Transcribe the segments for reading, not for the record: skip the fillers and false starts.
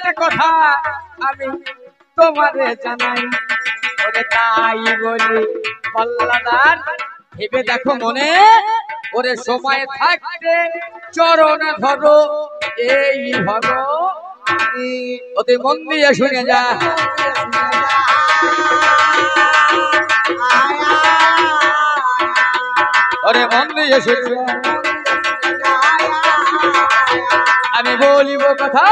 একটা কথা আমি তোমারে জানাই, ওরে তাই বলি পাল্লাদার ভেবে দেখো মনে, ওরে সময় থাকতে চরণ ধরো এই ধরো, ওতে মন দিয়ে শুনে যা। ওরে মন দিয়ে শুনে আমি বলিব কথা,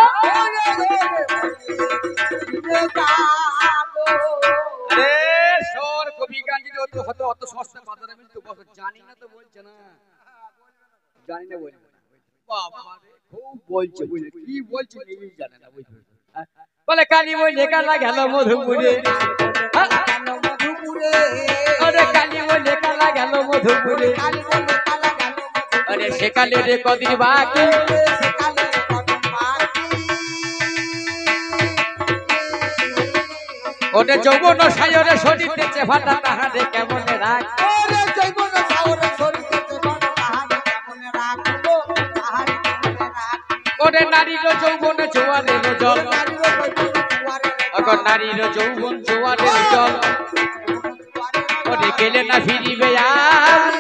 কবি গান যদি হতো অত সস্তা বাজারে মিলতো, জানি না তো বলছে না, জানি না বলছে খুব বলছে, বুঝলে কি বলছে নিজেই জানে না, বুঝলে বলে কালী বই লেখা গেল মধুপুরে, আরে কালী বই লেখা গেল মধুপুরে, আরে সেকালে রে কদিন বাকি, ওরে যৌবন সায়রে শরীরেতে ফাটা তাহারে কেমনে রাখ, ওরে যৌবন সায়রে শরীরেতে ফাটা তাহারে কেমনে রাখ, ওরে নারীর যৌবন জোয়ারের জল, নারীর যৌবন জোয়ারের জল, ওরে গেলে না ফিরিবে আর,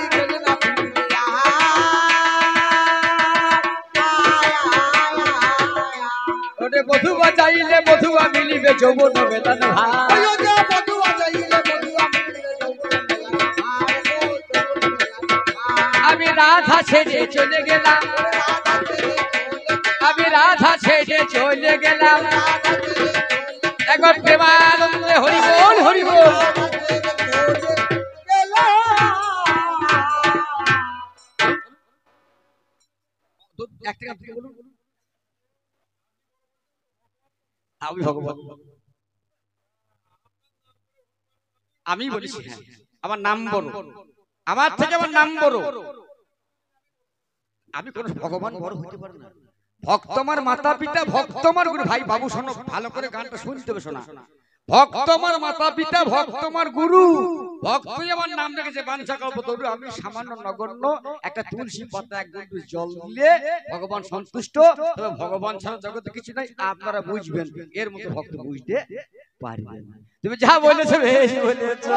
ওরে বধুয়া চাইলে বধুয়া মিলিবে যৌবন বেদন ভাই, আমি রাধা ছেড়ে চলে গেলাম, আমি রাধা ছেড়ে চলে গেলাম, একবার প্রেমানন্দে হরি বল হরি বল, আমি ভগবান আমি বলেছি, হ্যাঁ আমার নাম বড়, আমার থেকে আমার নাম বড়, আমি কোন ভগবান বড় হতে পারি না, ভক্ত আমার মাতা পিতা, ভক্ত আমার গুরু, ভাই বাবু শোনো ভালো করে গানটা শুনতে হবে, শোনা, ভক্ত আমার মাতা পিতা, ভক্ত আমার গুরু, ভক্তই আমার নাম রেখেছে বাঞ্ছা কল্পতরু, আমি সামান্য নগণ্য একটা তুলসী পাতা এক বিন্দু জল দিলে ভগবান সন্তুষ্ট, তবে ভগবান ছাড়া জগতে কিছু নাই, আপনারা বুঝবেন, এর মতো ভক্ত বুঝতে পারবেন। তুমি যা বলেছো বেশ বলেছো,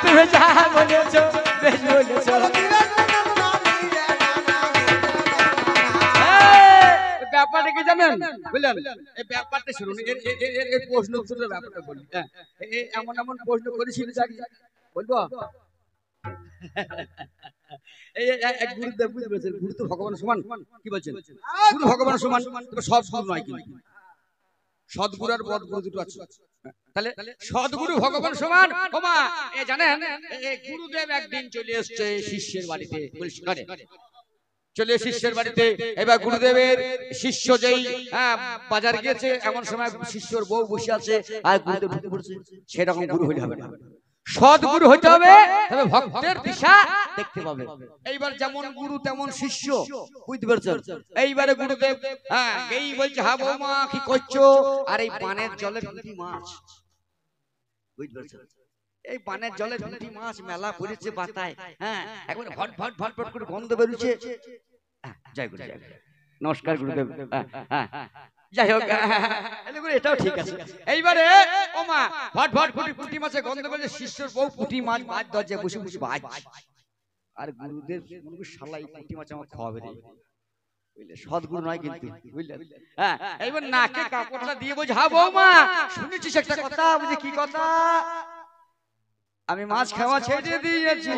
তুমি যা বলেছো বেশ বলেছো, ব্যাপারটা কি জানেন বুঝলেন, এই ব্যাপারটা শুনুন, এর প্রশ্ন উত্তরের ব্যাপারটা বলি, এমন এমন প্রশ্ন করেছিল বলবো, এই এক গুরুদেব বুঝতে পেরেছেন, গুরু তো ভগবান সমান, কি বলছেন গুরু ভগবান সমান, তবে সব গুরু নয়, কিন্তু সদ্গুরু আর বদগুরু দুটো আছে, তাহলে সদ্গুরু ভগবান সমান। ওমা এ জানেন গুরুদেব একদিন চলে এসছে শিষ্যের বাড়িতে, চলে শিষ্যের বাড়িতে, এবার গুরুদেবের শিষ্য যেই বাজার গিয়েছে, এমন সময় শিষ্যর বউ বসে আছে আর গুরুদেব ঢুকে পড়ছে, সেরকম গুরু হইলে হবে না, সদ্গুরু হইতে হবে, তবে ভক্তের দিশা দেখতে পাবে। এইবার যেমন গুরু তেমন শিষ্য, বুঝতে পারছেন, এইবারে গুরুদেব এই বলছে হা বৌমা কি করছো, আর এই পানের জলের পুঁটি মাছ, বুঝতে পারছেন, এই পানের জলে পুঁটি মাছ মেলা পড়েছে পাতায়, হ্যাঁ একবার ভট ভট ভট ভট করে গন্ধ বেরোচ্ছে, জয় গুরু জয় নমস্কার গুরুদেব, যাই হোক এটাও ঠিক আছে। এইবারে ও মা ভট ভট পুঁটি মাছের গন্ধ বেরোচ্ছে, শিষ্যর বউ পুঁটি মাছ মাছ দরজায় বসে বসে ভাজ, আর গুরুদেব শালাই পুঁটি মাছ আমার খাওয়াবে রে, বুঝলে সদ্গুরু নয় কিন্তু, বুঝলেন, হ্যাঁ এইবার নাকে কাপড়টা দিয়ে বলছে হা বৌমা শুনেছিস একটা কথা, বুঝলি কি কথা, আমি মাছ খাওয়া ছেড়ে দিয়েছি,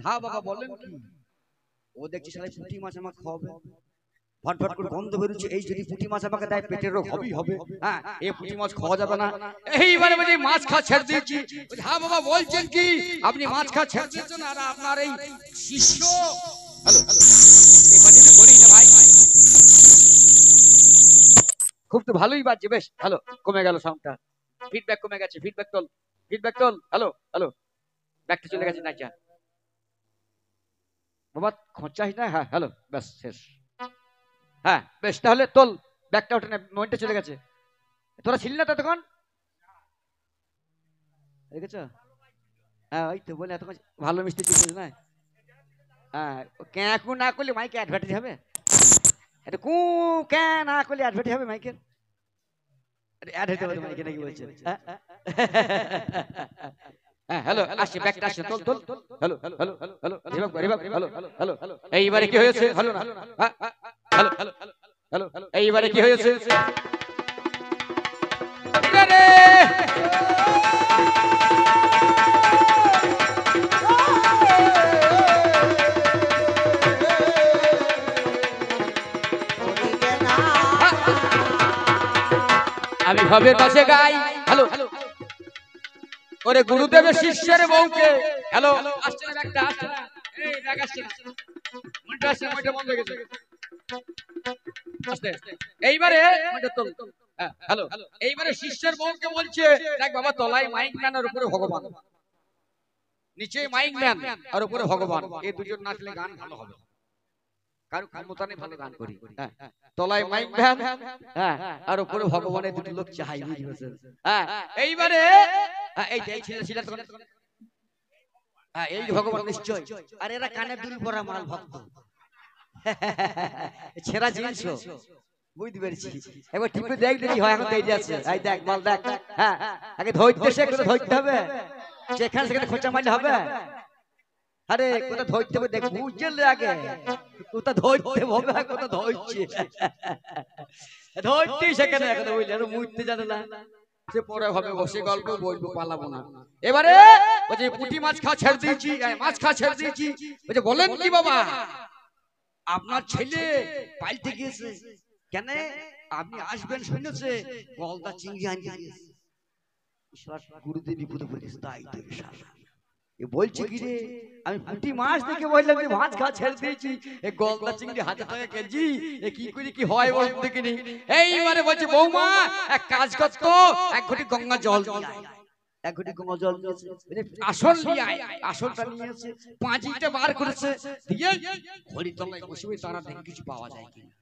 হ্যাঁ বাবা বলেন কি, ও দেখছি সারা পুঁটি মাছ আমাকে খাওয়াবে, ভট ভট করে গন্ধ বেরোচ্ছে, এই যদি পুঁটি মাছ আমাকে দেয় পেটের রোগ হবেই হবে, হ্যাঁ এই পুঁটি মাছ খাওয়া যাবে না, এইবারে বলছি মাছ খাওয়া ছেড়ে দিয়েছি, হ্যাঁ বাবা বলছেন কি আপনি মাছ খাওয়া ছেড়ে দিয়েছেন, আর আপনার এই শিষ্য, হ্যালো বলি না ভাই, খুব তো ভালোই বাজছে, বেশ হ্যালো, কমে গেল সাউন্ডটা, ফিডব্যাক কমে গেছে, ফিডব্যাক তোল, ফিডব্যাক তোল, হ্যালো হ্যালো, ব্যাকটা চলে গেছে না, বাবা খোঁচাস না, হ্যাঁ হ্যালো ব্যাস শেষ, হ্যাঁ বেশ তাহলে তোল, ব্যাকটা ওঠে না, মনটা চলে গেছে, তোরা ছিলি না ততক্ষণ, দেখেছ, হ্যাঁ ওই তো বলে এতক্ষণ ভালো মিষ্টি চিনিস না, হ্যাঁ ক্যাঁ কু না করলে মাইকে অ্যাডভার্টাইজ হবে, এটা কু ক্যাঁ না করলে অ্যাডভার্টাইজ হবে মাইকের, অ্যাড হতে হবে মাইকে নাকি বলছেন? হ্যাঁ হ্যালো আসছে ব্যাকটা আসছে তোল তোল hello hello hello hello রিভাব hello hello hello এইবারে কি হয়েছে হ্যালো না হ্যালো হ্যালো হ্যালো এইবারে কি হয়েছে রে আমি ভবের পাশে গাই হ্যালো ওরে গুরুদেবের শিষ্যের বউকে হ্যালো আসছে না ব্যাগটা আসছে না এই ব্যাগ আসছে না মনটা আসছে মনটা বন্ধ হয়ে গেছে আসতে এইবারে মনটা তোল হ্যালো এইবারে শিষ্যের বউকে বলছে দেখ বাবা তলায় মাইক ম্যান আর উপরে ভগবান নিচে মাইক ম্যান আর উপরে ভগবান এই দুজন নাচলে গান ভালো হবে কারো ক্ষমতা নেই ভালো গান করি তলায় মাইক ম্যান হ্যাঁ আর উপরে ভগবানের দুটো লোক চাই বুঝছেন হ্যাঁ এইবারে এই ছিল তখন হ্যাঁ এই ভগবান নিশ্চয় আর এরা কানে দুল পরা মাল ভক্ত ছেঁড়া জিনিস বুঝতে পেরেছি একবার টিপে দেখ দেখি হয় এখন তৈরি আছে এই দেখ মাল দেখ হ্যাঁ আগে ধরতে শেখ করে ধরতে হবে যেখানে সেখানে খোঁচা মারলে হবে আরে কোথা ধরতে হবে দেখ বুঝলে আগে কোথা ধরতে হবে কোথা ধরছে ধরতেই সেখানে এখন বুঝলে আর মুইতে জানে না সে পরে হবে বসে গল্প বলবো পালাবো না এবারে ওই যে পুঁটি মাছ খাওয়া ছেড়ে দিয়েছি মাছ খাওয়া ছেড়ে দিয়েছি ওই যে বলেন কি বাবা আপনার ছেলে পাল্টে গিয়েছে কেন আপনি আসবেন শুনেছে গলদা চিংড়ি আনিয়ে দিয়েছে গুরুদেব বিপদে পড়েছে তাই তো বলছে কি রে আমি পুঁটি মাছ দেখে বললাম যে মাছ খাওয়া ছেড়ে দিয়েছি এই গলদা চিংড়ি হাতে টাকা কেজি এ কি করে কি হয় বলতে দেখিনি এইবারে বলছে বৌমা এক কাজ করতো এক ঘটি গঙ্গা জল এক ঘটি গঙ্গা জল নিয়েছে আসল নিয়ে আয় আসলটা নিয়েছে পাঁচিটা বার করেছে দিয়ে হরিতলায় বসে তারা দেখে কিছু পাওয়া যায় কিনা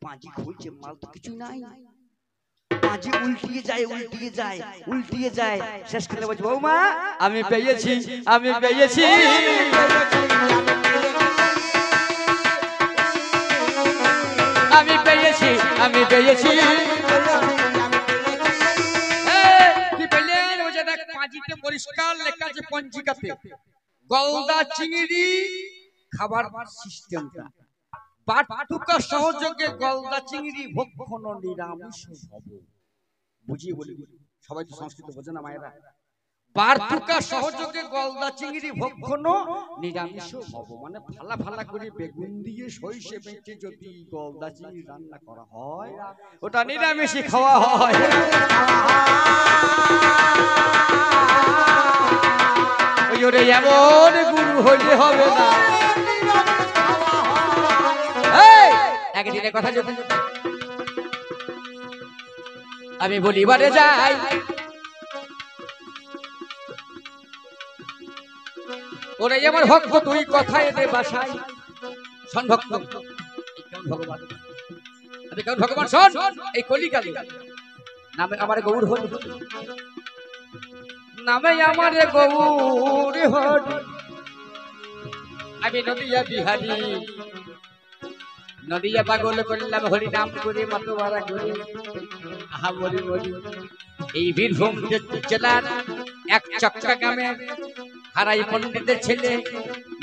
পাঁচি খুলছে মাল তো কিছু নাই পাঁচি উল্টিয়ে যায় শেষ করে বলছে বৌমা আমি পেয়েছি আমি পেয়েছি আমি পেয়েছি আমি পেয়েছি কি পেলেন ওই যে দেখ পাঁচিতে পরিষ্কার লেখা আছে পঞ্জিকাতে গলদা চিংড়ি খাবার সিস্টেমটা পাটুকা সহযোগে গলদা চিংড়ি ভক্ষণ নিরামিষ হব বুঝিয়ে বলি সবাই তো সংস্কৃত বোঝে না মায়েরা পাটুকা সহযোগে গলদা চিংড়ি ভক্ষণ নিরামিষ হব মানে ফালা ফালা করে বেগুন দিয়ে সরিষে বেটে যদি গলদা চিংড়ি রান্না করা হয় ওটা নিরামিষই খাওয়া হয় ওই ওরে এমন গুরু হইলে হবে না একদিনের কথা যদি আমি বলিবারে যাই ওরে আমার ভক্ত তুই কথায় দে বাসাই শোন ভক্ত কেমন ভগবান আমি কেমন ভগবান শোন এই কলিকালে নামে আমার গৌর হল নামে আমার গৌর হল আমি নদিয়া বিহারী নদিয়া পাগল করলাম হরি নাম করে মাতোয়ারা করে আহা বলি বলি এই বীরভূম জেলার এক চক্কা গ্রামে হারাই পণ্ডিতের ছেলে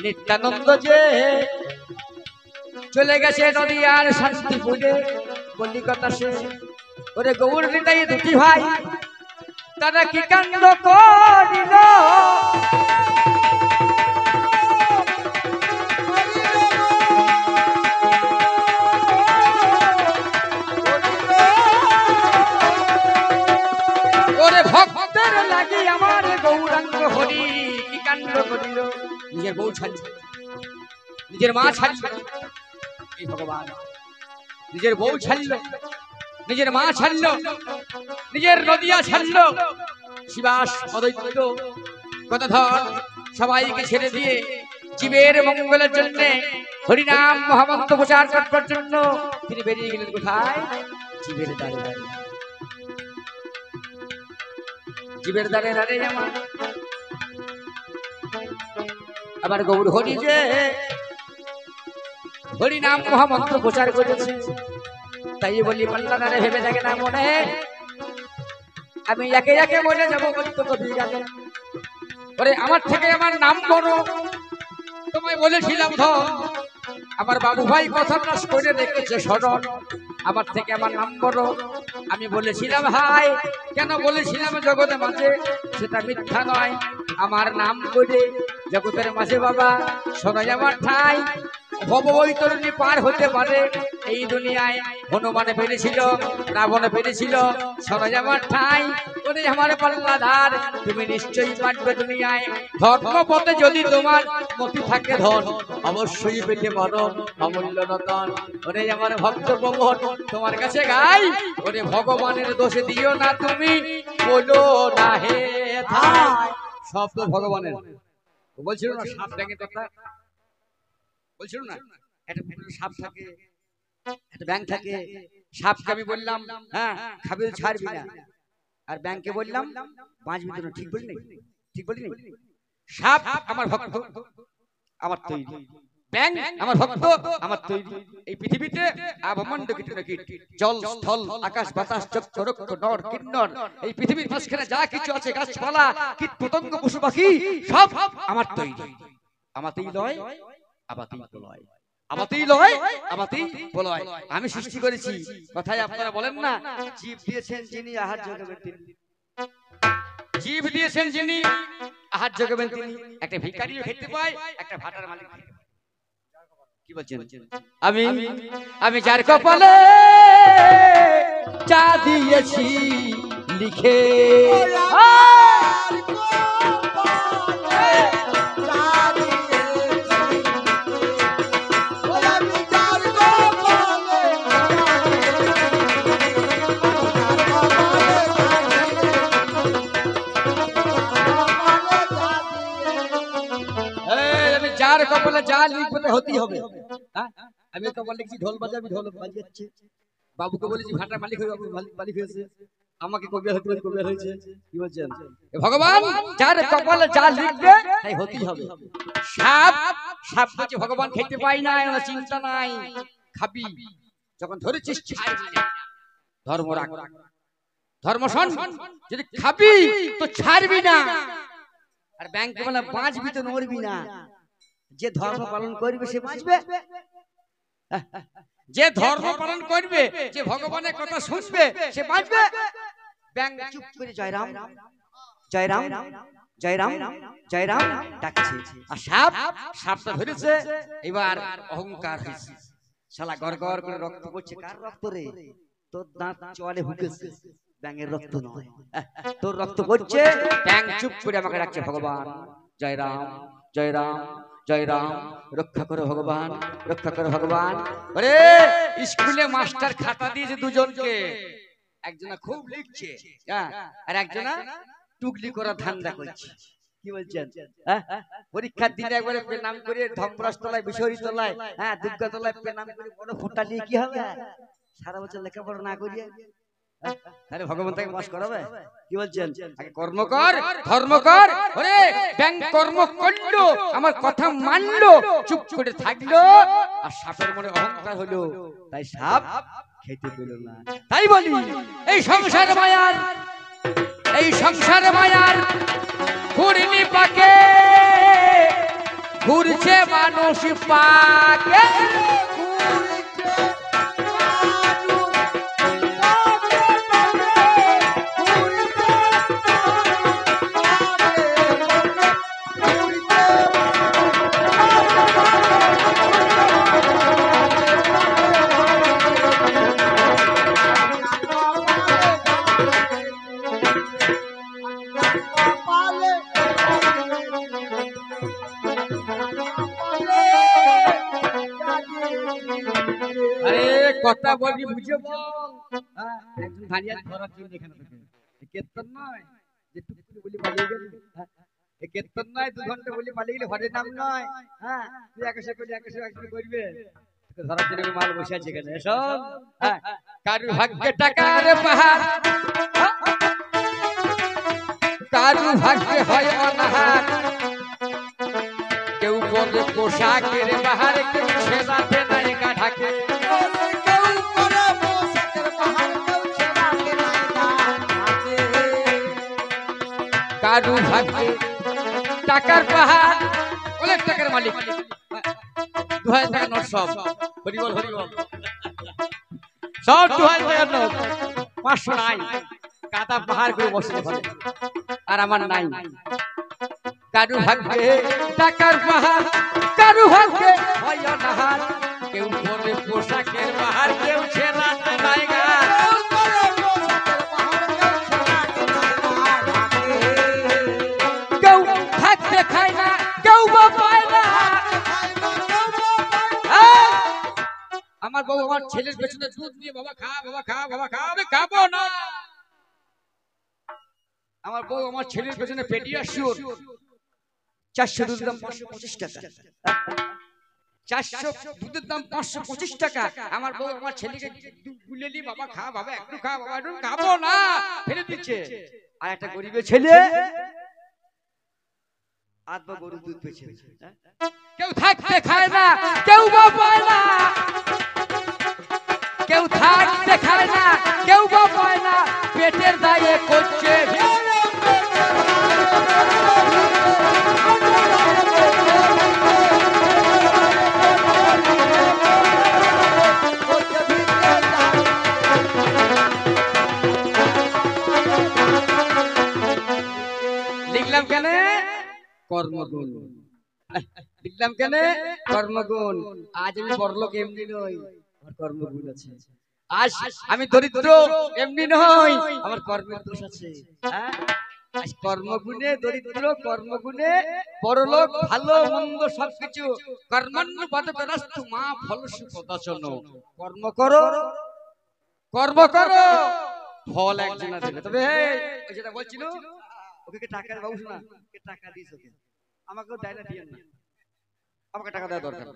নিত্যানন্দ যে চলে গেছে নদিয়ার শান্তিপুরে কলিকাতা সে ওরে গৌর নিতাই দুটি ভাই তারা কি কাণ্ড করিল ভক্তের লাগি আমার গৌরাঙ্গ হরি কি কাণ্ড করিল নিজের বউ ছাড়ল নিজের মা ছাড়ল এই ভগবান নিজের বউ ছাড়ল নিজের মা ছাড়ল নিজের নদিয়া ছাড়ল শিবাস অদ্বৈত গদাধর সবাইকে ছেড়ে দিয়ে জীবের মঙ্গলের জন্য হরিনাম মহামন্ত্র প্রচার করবার জন্য তিনি বেরিয়ে গেলেন কোথায় জীবের দ্বারে দ্বারে জীবের দ্বারে দ্বারে আমার আবার গৌর হরি যে হরি নাম মহামন্ত্র প্রচার করেছে, তাই বলি পাল্লাদারে ভেবে দেখে না মনে আমি একে একে বলে যাবো ওরে আমার থেকে আমার নাম বড়। তোমায় বলেছিলাম ধন, আমার বাবু ভাই কথাটা করে রেখেছে স্মরণ, আমার থেকে আমার নাম বড়। আমি বলেছিলাম হাই, কেন বলেছিলাম জগতে মাঝে, সেটা মিথ্যা নয়। আমার নাম করে জগতের মাঝে বাবা শোনাই আমার ঠাই। ভববৈতরণী পার হতে পারে এই দুনিয়ায়, হনুমানে পেরেছিল, রাবণে পেরেছিল, শোনাই আমার ঠাই। ওরে আমার পাল্লাধার, তুমি নিশ্চয়ই পারবে দুনিয়ায়। ধর্মপথে যদি তোমার মতি থাকে ধন, অবশ্যই পেতে পারো অমূল্য রতন। ওরে আমার ভক্ত প্রবণ তোমার কাছে গাই, ওরে ভগবানের দোষে দিও না তুমি, বলো না হে থাই। সব তো ভগবানের। বলছিল না সাপ ব্যাঙের কথা, বলছিল না একটা সাপ থাকে, একটা ব্যাঙ থাকে। সাপকে আমি বললাম হ্যাঁ খাবি ছাড়বি না, আর ব্যাঙকে বললাম বাঁচবি তো না। ঠিক বলি নাই? ঠিক বলি নাই? সাপ আমার ভক্ত, আমার তৈরি, ব্যাঙ আমার ভক্ত, আমার তৈরি। এই পৃথিবীতে আবমণ্ড কীট, জল স্থল আকাশ বাতাস চক্র রক্ষ নর কিন্নর, এই পৃথিবীর মাঝখানে যা কিছু আছে গাছপালা কীট পতঙ্গ পশু পাখি সব আমার তৈরি। আমাতেই লয় আমাতেই প্রলয়, আমাতেই লয় আমাতেই প্রলয়। আমি সৃষ্টি করেছি। কথায় আপনারা বলেন না জীব দিয়েছেন যিনি আহার জোগাবেন তিনি, জীব দিয়েছেন যিনি আহার জোগাবেন তিনি। একটা ভিখারিও খেতে পায়, একটা ভাটার মালিক খেতে পায়। কি বলছেন? আমি আমি যার কপালে চা দিয়েছি লিখে, যার কপালে যা লিখতে হতেই হবে। আমি কপাল লিখছি ঢোল বাজাবি, ঢোল বাজাচ্ছি। বাবুকে বলেছি ভাটার মালিক হয়ে, বাবু মালিক হয়েছে। আমাকে কবিয়ার হতে বলে কবিয়ার হয়েছে। কি বলছেন? ভগবান যার কপালে যা লিখবে তাই হতেই হবে। সাপ সাপ বলছে ভগবান খেতে পাই না, এমন চিন্তা নাই, খাবি যখন ধরেছিস ছাড়বি না। ধর্ম রাখ, ধর্ম শোন, যদি খাবি তো ছাড়বি না। আর ব্যাংকে বলে বাঁচবি তো নড়বি না। যে ধর্ম পালন করবে সে বাঁচবে, যে ধর্ম পালন করবে, যে ভগবানের কথা শুনবে সে বাঁচবে। ব্যাংক চুপ করে জয় রাম জয় রাম জয় রাম জয় রাম ডাকছে। আর সাপ সাপটা ধরেছে, এবার অহংকার হয়েছে। শালা গড় গড় করে রক্ত পড়ছে। কার রক্ত রে? তোর দাঁত চলে হুকেছে, ব্যাঙের রক্ত নয়। তোর রক্ত পড়ছে। ব্যাঙ চুপ করে আমাকে ডাকছে ভগবান জয় রাম জয় রাম জয় রাম, রক্ষা করো ভগবান রক্ষা করো ভগবান। ওরে স্কুলে মাস্টার খাতা দিয়েছে দুজনকে, একজনা খুব লিখছে আর একজনা টুকলি করা ধান্দা করছে। কি বলছেন? পরীক্ষার দিনে একবারে নাম করে ধমরাজ তলায়, বিশহরী তলায়, দুর্গা তলায় নাম করে বড় ফোঁটা নিয়ে কি হবে? সারা বছর লেখাপড়া না করিয়ে আরে ভগবান তাকে বাস করাবে? কি বলছেন? আগে কর্ম কর, ধর্ম কর। ওরে ব্যাং কর্ম করলো, আমার কথা মানলো, চুপ করে থাকলো। আর সাপের মনে অহংকার হলো, তাই সাপ খেতে পেল না। তাই বলি এই সংসার মায়ার, এই সংসার মায়ার ঘুরনি পাকে, ঘুরছে মানুষ পাকে। কথা বলি বুঝে বল। একজন ভারিয়া ধরার জন্য এখানে থাকে। কীর্তন নয় যে টুকটুকি বলি পালিয়ে গেল, কীর্তন নয় 2 ঘন্টা বলি পালিয়ে গেলে হরে নাম নয়। তুই 100 কোটি 100 একজন করবে ধরার জন্য মাল বসে আছে এখানে। সব কারু ভাগ্যে টাকার পাহাড়, কারু ভাগ্যে হয় অনাহার, কেউ পরে পোশাকের বাহার কেউ ছেড়াতে নাই গা ঢাকে কারু ভাগ্যে টাকার পাহাড় অনেক টাকার মালিক 2000 টাকার নোট সব হরিবল হরিবল সব 2000 টাকার নোট 500 নাই কাদা পাহাড় করে বসে ঘরে আর আমার নাই কারু ভাগ্যে টাকার পাহাড় কারু ভাগ্যে হয় অনাহার কেউ পরে পোশাকের পাহাড় কেউ ছেড়াতে নাই গা কেউ থাকতে খায় না কেউ বা পায় না আমার বউ আমার ছেলের পেছনে দুধ নিয়ে বাবা খা বাবা খা বাবা খা আমি খাবো না আমার বউ আমার ছেলের পেছনে পেডিয়াশিওর 400 দুধের দাম 525 টাকা 400 দুধের দাম 525 টাকা আমার বউ আমার ছেলেকে গুলেলি বাবা খা বাবা একটু খা বাবা একটু খাবো না ফেলে দিচ্ছে আর একটা গরিবের ছেলে আধা গরুর দুধ পেয়েছে কেউ থাকতে খায় না কেউ বা পায় না কেউ থাকতে খায় না কেউ বা পায় না পেটের দায়ে করছে লিখলাম কেন কর্মগুণ লিখলাম কেন কর্মগুণ আজ আমি বড়লোক এমনি নই আমার কর্মগুণ আছে আজ আমি দরিদ্র এমনি নই আমার কর্মের দোষ আছে আজ কর্মগুণে দরিদ্র কর্মগুণে বড়লোক ভালো মন্দ সবকিছু কর্মান্নপাতপরাস্তু মা ফলস্য প্রদাচন কর্ম করো ফল একজনা দেবে তবে ওই যেটা বলছিল ওকে টাকার বাবু শোনা টাকা দিস ওকে আমাকেও দেয় না দিয়েন না আমাকে টাকা দেওয়া দরকার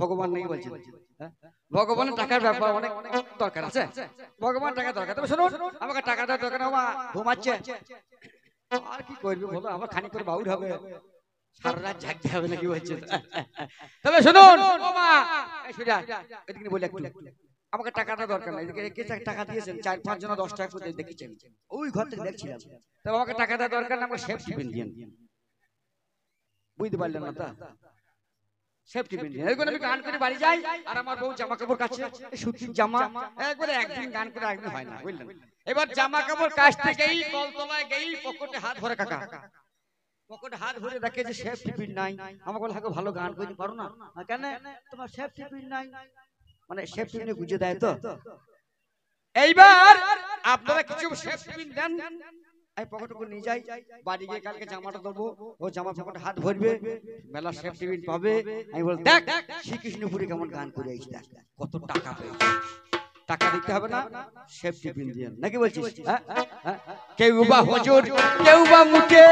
ভগবান নেই বলছে ভগবানের টাকার ব্যাপার অনেক দরকার আছে ভগবান টাকা দরকার তবে শুনুন আমাকে টাকা দেওয়ার দরকার না ঘুমাচ্ছে আর কি করবে বলো আমার খানি করে বাউর হবে সারা রাত জাগতে হবে নাকি বলছে তবে শুনুন এদিকে বলে একটু আমাকে টাকাটা দরকার নাই কে টাকা দিয়েছেন 4-5 জন 10 টাকা করে দেখেছেন ওই ঘর থেকে দেখছিলাম তবে আমাকে টাকা দেওয়ার দরকার না আমাকে সেফটি পিন দিয়েন বুঝতে পারলেন না তা সেফটি পিন দিয়েন এরকম আমি গান করে বাড়ি যাই আর আমার বউ জামা কাপড় কাছে সুতির জামা একবারে একদিন গান করে একদিন হয় না বুঝলেন এবার জামা কাপড় কাচতে গেই কলতলায় গেই পকেটে হাত ভরে কাকা পকেটে হাত ভরে দেখে যে সেফটি পিন নাই আমাকে বলে হাগো ভালো গান করতে পারো না কেন তোমার সেফটি পিন নাই মানে সেফটি পিনে গুজে দেয় তো এইবার আপনারা কিছু সেফটি পিন দেন আমি পকেটে করে নিয়ে যাই বাড়ি গিয়ে কালকে জামাটা দেবো ও জামা পকেটে হাত ভরবে মেলা সেফটি পিন পাবে আমি বল দেখ শ্রীকৃষ্ণপুরে কেমন গান করে আইস দেখ কত টাকা পেয়েছে টাকা দিতে হবে না সেফটি পিন দিয়ে নাকি বলছিস কেউ বা হুজুর কেউ বা মুখে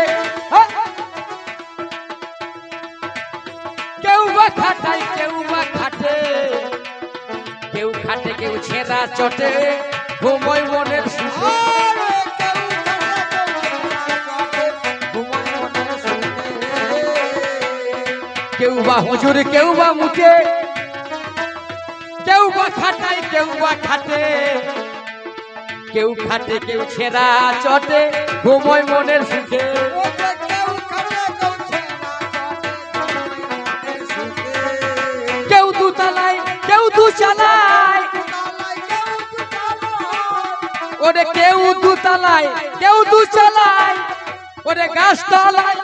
কেউ বা খাটাই কেউ বা খাটে কেউ খাটে কেউ ছেঁড়া চটে ঘুমোয় মনের সুখে কেউ বা হুজুর কেউ বা মুখে কেউ বা খাটাই কেউ বা খাটে কেউ খাটে কেউ ছেঁড়া চটে ঘুমোয় মনের সুখে কেউ দুতলায় কেউ দু চালায় ওরে কেউ দুতলায় কেউ দু চালায় ওরে গাছতলায়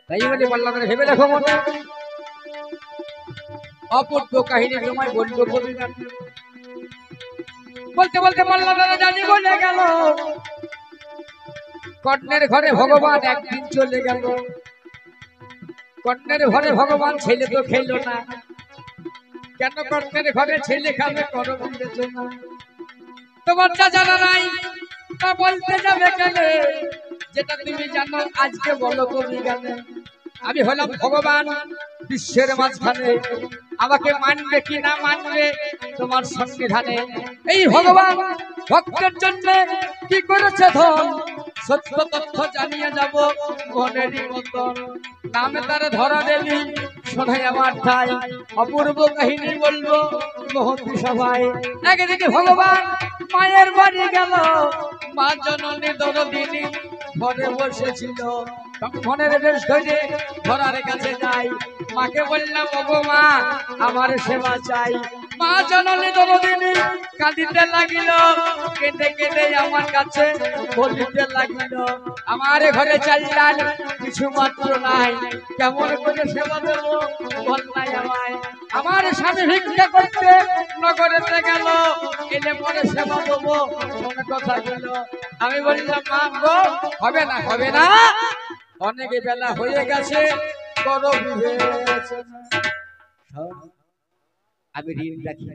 তাই বলে বললাম ভেবে দেখো মনে অপূর্ব কাহিনী সময় বলল বলতে বলতে বললাম জানি বলে গেল কর্ণের ঘরে ভগবান একদিন চলে গেল কর্ণের ঘরে ভগবান ছেলে তো খেলো না কেন কর্ণের ঘরে ছেলে খাবে করো বুঝেছো না তোমার যা জানা নাই তা বলতে যাবে কেন যেটা তুমি জানো আজকে বলো তুমি গানে। আমি হলাম ভগবান বিশ্বের মাঝখানে, আমাকে মানবে কি না মানবে তোমার সংবিধানে। এই ভগবান ভক্তের জন্য কি করেছে ধন, সত্য তথ্য জানিয়ে যাব মনেরই মতন। নামে তারে ধরা দেবী শোনাই আমার ঠাই, অপূর্ব কাহিনী বলবো মহতি সভায়। একদিকে ভগবান মায়ের বাড়ি গেল, মা জননী দরদিনী ঘরে বসেছিল। মনের বেশ ধরে ধরার কাছে যাই, মাকে বললাম ওগো মা আমার সেবা চাই। মা জননী দরদিনী কাঁদিতে লাগিল, কেঁদে কেঁদে আমার কাছে বলিতে লাগিল, আমার ঘরে চাল ডাল কিছু মাত্র নাই, কেমন করে সেবা দেব বল নাই আমায়। আমার স্বামী ভিক্ষা করতে নগরেতে গেল, এলে পরে সেবা দেবো শোনে কথা গেল। আমি বললাম মা গো হবে না হবে না, অনেক বেলা হয়ে গেছে বড় বিবেচনা। আমি ঋণ রাখি না,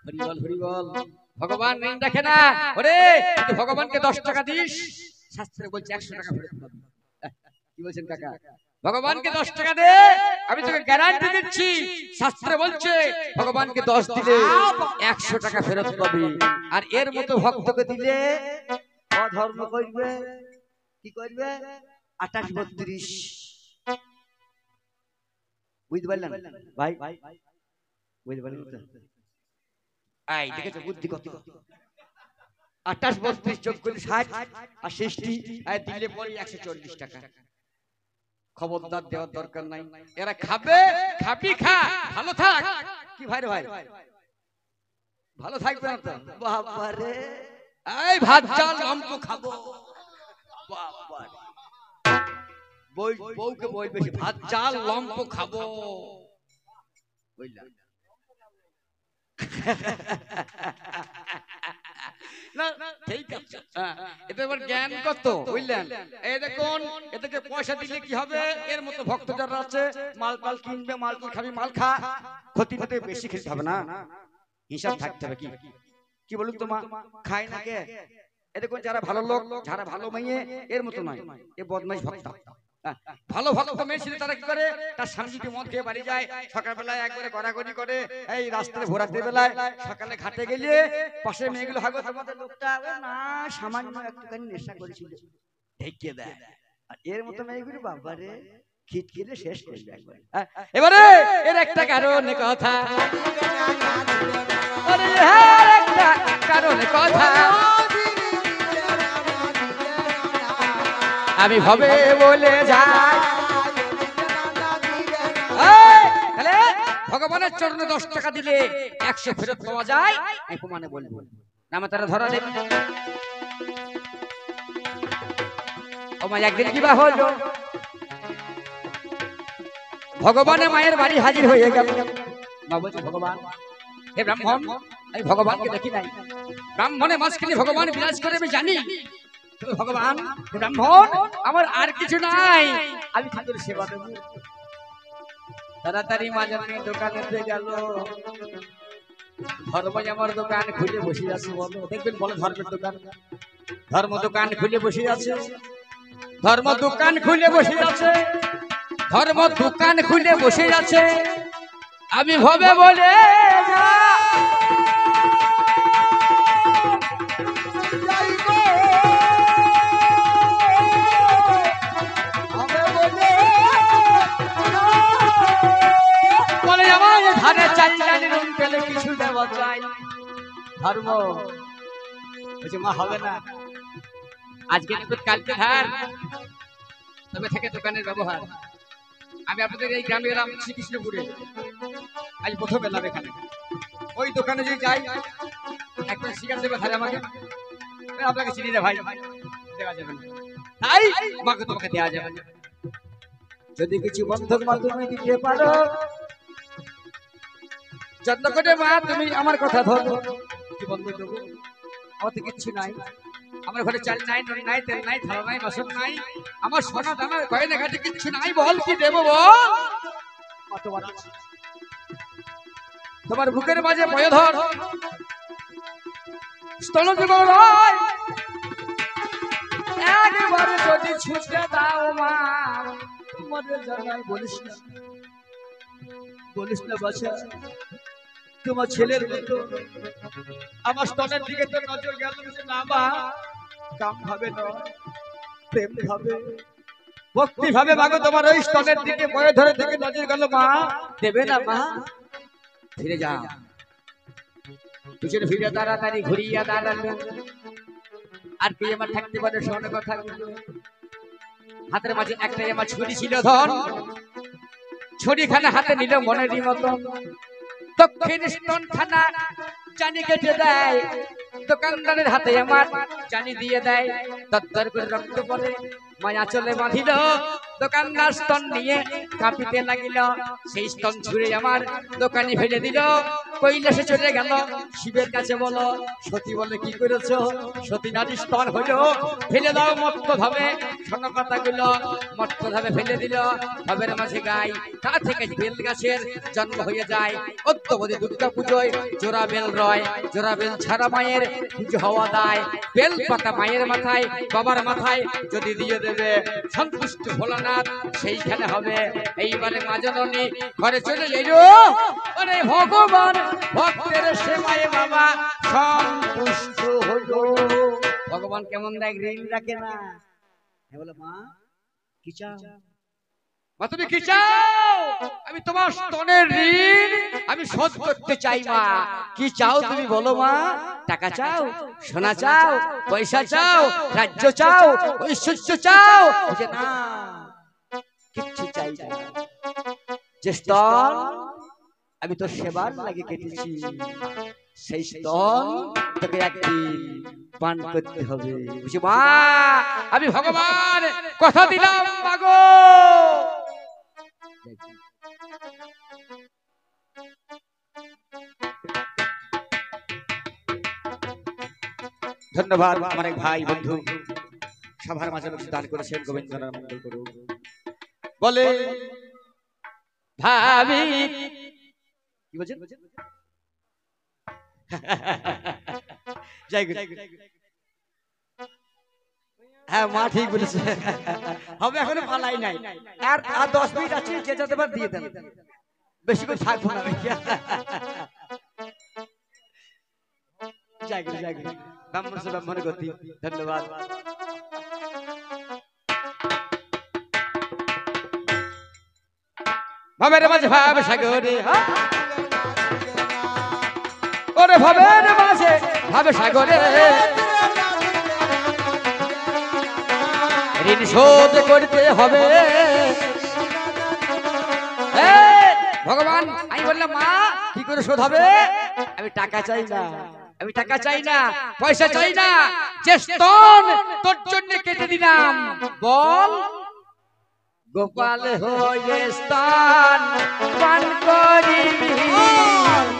হরিবল হরিবল। ভগবান ঋণ রাখে না। ওরে তুই ভগবানকে 10 টাকা দিস, শাস্ত্রে বলছে 100 টাকা ফেরত পাবি। কি বলছেন কাকা? ভগবানকে 10 টাকা দে, আমি তোকে গ্যারান্টি দিচ্ছি, শাস্ত্রে বলছে ভগবানকে 10 দিলে 100 টাকা ফেরত পাবি। আর এর মতো ভক্তকে দিলে অধর্ম করবে, কি করবে 28-32। বুঝতে পারলেন ভাই? বুঝতে পারলেন? এই দেখেছো বুদ্ধি কত? 28-32 যোগ করে 60 আর 60 আর দিলে পরে 140 টাকা। খবরদার দেওয়ার দরকার নাই। এরা খাবে, খাবি খা, ভালো থাক। কি ভাই রে ভাই, ভালো থাকবে না তো? বাবা রে, এই ভাত চাল অল্প খাবো। বাবা রে, বউকে বই বেশি ভাত চাল লম্প খাবো, বুঝলাম না? ঠিক আছে, এটা এবার জ্ঞান কত বুঝলেন? এই দেখুন, এদেরকে পয়সা দিলে কি হবে? এর মতো ভক্ত যারা আছে মাল পাল কিনবে, মাল খাবি, মাল খা, ক্ষতি হতে বেশি খেতে হবে না, হিসাব থাকতে হবে। কি কি বলুন তো মা, খায় না কে? এ দেখুন যারা ভালো লোক, যারা ভালো মেয়ে, এর মতো নয়, এ বদমাইশ ভক্ত। ভালো ভক্ত মেয়ে ছিল তারা কি করে, তার স্বামীকে মদ খেয়ে বাড়ি যায়, সকালবেলায় একবারে গড়াগড়ি করে, এই রাস্তায় ভোরাতে বেলায় সকালে ঘাটে গেলে পাশে মেয়েগুলো হাগো তোমাদের লোকটা না সামান্য একটুখানি নেশা করেছিল ঢেকে দেয়। আর এর মতো মেয়েগুলো বাবারে খিটখিটে শেষ করবে একবার। এবারে এর একটা কারণে কথা, একটা কারণে কথা আমি ভবে বলে যাই। ভগবানের চরণে 10 টাকা দিলে 100 ফেরত পাওয়া যায়, আমি প্রমাণে বলবো। নামে তারা ধরা দেবে। আমার একদিন কি বা হলো, ভগবানের মায়ের বাড়ি হাজির হয়ে গেল। মা বলছে ভগবান, হে ব্রাহ্মণ, আমি ভগবানকে দেখি নাই, ব্রাহ্মণের মাঝখানে ভগবান বিরাজ করে আমি জানি। ভগবান ব্রাহ্মণ, আমার আর কিছু নাই, আমি তোর সেবা দেব। তাড়াতাড়ি মাঝানে দোকানে গেল, ধর্মই আমার দোকান খুলে বসে আছে। বলো দেখবেন, বলো ধর্মের দোকান, ধর্ম দোকান খুলে বসে আছে, ধর্ম দোকান খুলে বসে আছে, ধর্ম দোকান খুলে বসে আছে। আমি ভবে বলে কিছু দেওয়া যায় ধর্ম বলছে মা হবে না, আজকে কালকে ধার, তবে থেকে দোকানের ব্যবহার। আমি আপনাদের এই গ্রামে এলাম শ্রীকৃষ্ণপুরে, আজ প্রথম এলাম এখানে। ওই দোকানে যদি যাই, একজন শিকার দেবে ধারে আমাকে, আপনাকে চিনি না ভাই, দেওয়া যাবে না, তাই মাকে তোমাকে দেওয়া যাবে না। যদি কিছু বন্ধক মাধ্যমে দিতে পারো, যত্ন করে মা তুমি আমার কথা ধরো। কি বন্ধ দেবো? আমার তো কিচ্ছু নাই, আমার ঘরে চাল নাই, নুন নাই, তেল নাই, থালা নাই, বাসন নাই, আমার সোনা দানা গয়না ঘাটে কিচ্ছু নাই, বল কি দেবো বল? তোমার বুকের মাঝে বয়ে ধর স্তন যুগ একবার যদি ছুটে দাও মা তোমাদের জানাই বলিস না বাছা তোমার ছেলের মতো আমার স্তনের দিকে তো নজর গেল না মা কাম ভাবে না প্রেম ভাবে ভক্তি ভাবে মাগো তোমার ওই স্তনের দিকে বয়ে ধরে দিকে নজর গেল মা দেবে না মা ফিরে যাও পিছনে ফিরে তাড়াতাড়ি ঘুরিয়া দাঁড়ালো আর কে আমার থাকতে পারে শোনে কথা হাতের মাঝে একটাই আমার ছুরি ছিল ধন ছুরিখানা হাতে নিল মনেরই মতো দক্ষিণ স্তনখানা জানি কেটে দেয় দোকানদারের হাতে আমার জানি দিয়ে দেয় দরদর করে রক্ত পড়ে মায়া চলে বাঁধিল দোকানদার স্তন নিয়ে কাঁপিতে লাগিল সেই স্তন ছুঁড়ে আমার দোকানে ফেলে দিল কৈলাসে চলে গেল শিবের কাছে বলো সতী বলে কি করেছো সতী নারী স্তন হলো ফেলে দাও মত্ত ভাবে শোনো কথাগুলো মত্ত ভাবে ফেলে দিল ভাবের মাঝে গাই তা থেকে বেল গাছের জন্ম হয়ে যায় অদ্যবধি দুর্গা পুজোয় জোড়া বেল রয় জোড়া বেল ছাড়া মায়ের পুজো হওয়া দায় বেল পাতা মায়ের মাথায় বাবার মাথায় যদি দিয়ে দেবে সন্তুষ্ট ভোলানাথ সেইখানে হবে এইবারে মা জননী ঘরে চলে এলো আরে ভগবান ভক্তের সেবায় বাবা সন্তুষ্ট হলো ভগবান কেমন দেখ ঋণ রাখে না বলো মা কি চাও মা তুমি কি চাও আমি তোমার স্তনের ঋণ আমি শোধ করতে চাই মা কি চাও তুমি বলো মা টাকা চাও সোনা চাও পয়সা চাও রাজ্য চাও ঐশ্বর্য চাও না কিচ্ছু চাই না যে স্তন আমি তোর সেবার লাগে কেটেছি সেই স্তন তোকে একদিন পান করতে হবে বুঝি মা আমি ভগবান কথা দিলাম মাগো ধন্যবাদ আমার এক ভাই বন্ধু সভার মাঝে দান করেছেন গোবিন্দনাথ মন্ডল করু বলে ভাবি কি বলছেন হ্যাঁ মা ঠিক বলেছে হবে এখনো পালাই নাই আর 10 মিনিট আছে যে যেতে পার দিয়ে দেন বেশি করে থাকবো না জয় গুরু ব্রাহ্মণ সে ব্রাহ্মণ গতি ধন্যবাদ ভাবের মাঝে ভাব সাগরে ওরে ভাবের মাঝে ভাব সাগরে ঋণ শোধ করতে হবে ভগবান আমি বললাম মা কি করে শোধ হবে আমি টাকা চাই না আমি টাকা চাই না পয়সা চাই না যে স্তন তোর জন্য কেটে দিলাম বল গোপাল হয়ে স্তন পান করিবি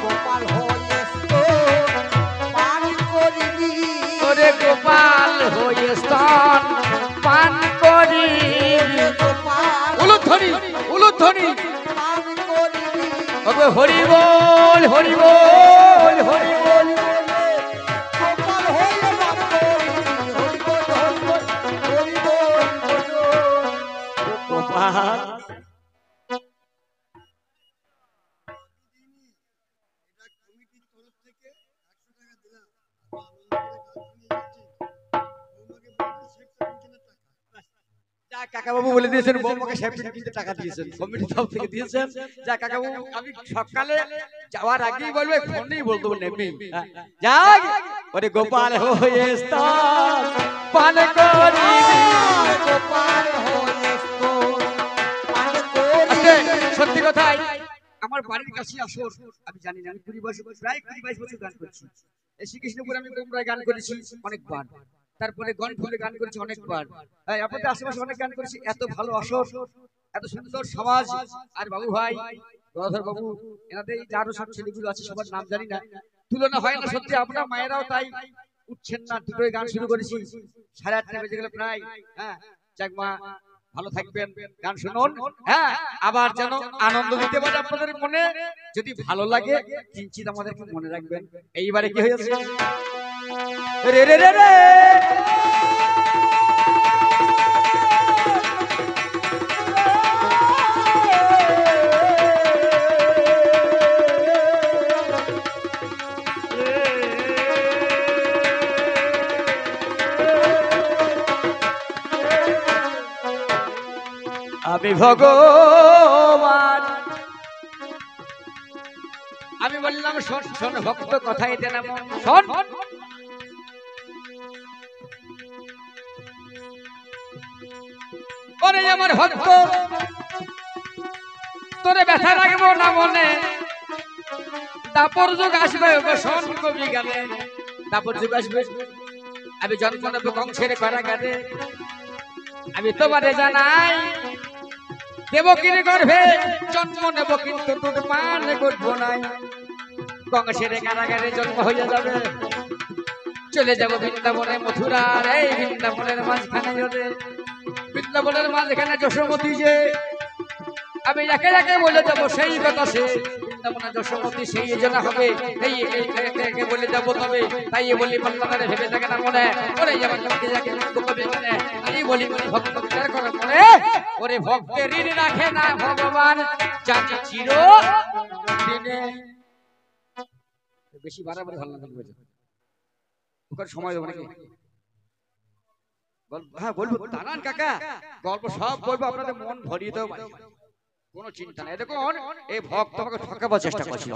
গোপাল হয়ে স্তন পান করিবি ওরে গোপাল হয়ে স্তন পান করিবি উলুধ্বনি পান করিবি ওরে হরি বল হরি বল হরি বল গোপাল হয়ে পান করিবি হরি বল হরি বল গোপাল কাকাবাবু বলে দিয়েছেন বৌমাকে সেফটি কিনতে টাকা দিয়েছেন কমিটি তরফ থেকে দিয়েছেন যা কাকাবাবু আমি সকালে যাওয়ার আগেই বলবে ফোনেই বলতে নেবি যাক ওরে গোপাল হয়ে স্তন পান করিবি গোপাল হয়ে স্তন পান করিবি সত্যি কথাই আমার বাড়ির কাছে আসর আমি জানি না আমি 20 বছর প্রায় 20-22 বছর গান করছি এই শ্রীকৃষ্ণপুরে আমি গোমরায় গান করেছি অনেকবার তারপরে গণফুলে গান করেছি অনেকবার আপনাদের আশেপাশে অনেক গান করেছি এত ভালো আসর এত সুন্দর সমাজ আর বাবু ভাই গদাধর বাবু এনাদের যারও সব ছেলেগুলো আছে সবার নাম জানি না তুলনা হয় না সত্যি আপনারা মায়েরাও তাই উঠছেন না দুটোই গান শুরু করেছি 8:30 বেজে গেল প্রায় হ্যাঁ যাক মা ভালো থাকবেন গান শুনুন হ্যাঁ আবার যেন আনন্দ দিতে পারে আপনাদের মনে যদি ভালো লাগে কিঞ্চিত আমাদেরকে মনে রাখবেন এইবারে কি হয়েছে রে রে রে রে আমি ভগবান। আমি বললাম শোন শোন ভক্ত কথাই দেন শোন, ওরে আমার ভক্ত তোরে ব্যথা রাখবো না মনে, দাপর যুগ আসবে শোন কবি গানে, দাপর যুগ আসবে আমি জন্ম নেব কংসের কারাগারে, আমি তোমারে জানাই দেবকীর গর্ভে জন্ম নেব কিন্তু তোর মানে করবো নাই, কংসের কারাগারে জন্ম হয়ে যাবে, চলে যাব বৃন্দাবনে মথুরার এই বৃন্দাবনের মাঝখানে যাবে, বৃন্দাবনের মাঝখানে যশোমতী যে আমি একে একে বলে যাবো সেই কথা সে বৃন্দাবনে যশোমতী সেই জন্য হবে, এই বলে যাবো তবে তাই বলি বল্লভারে ভেবে থাকে না মনে, ওরে যাবার যাকে এই বলি ভক্ত বিচার করে মনে, ওরে ভক্তের ঋণ রাখে না ভগবান জানি চির দিনে। বেশি বাড়াবাড়ি ভালো লাগবে ওখানে সময় দেবো নাকি? হ্যাঁ বলবো দাঁড়ান কাকা, গল্প সব বলবো, আপনাদের মন ভরিয়ে দেবো, কোনো চিন্তা নাই। দেখুন এই ভক্ত আমাকে ঠকাবার চেষ্টা করছিল,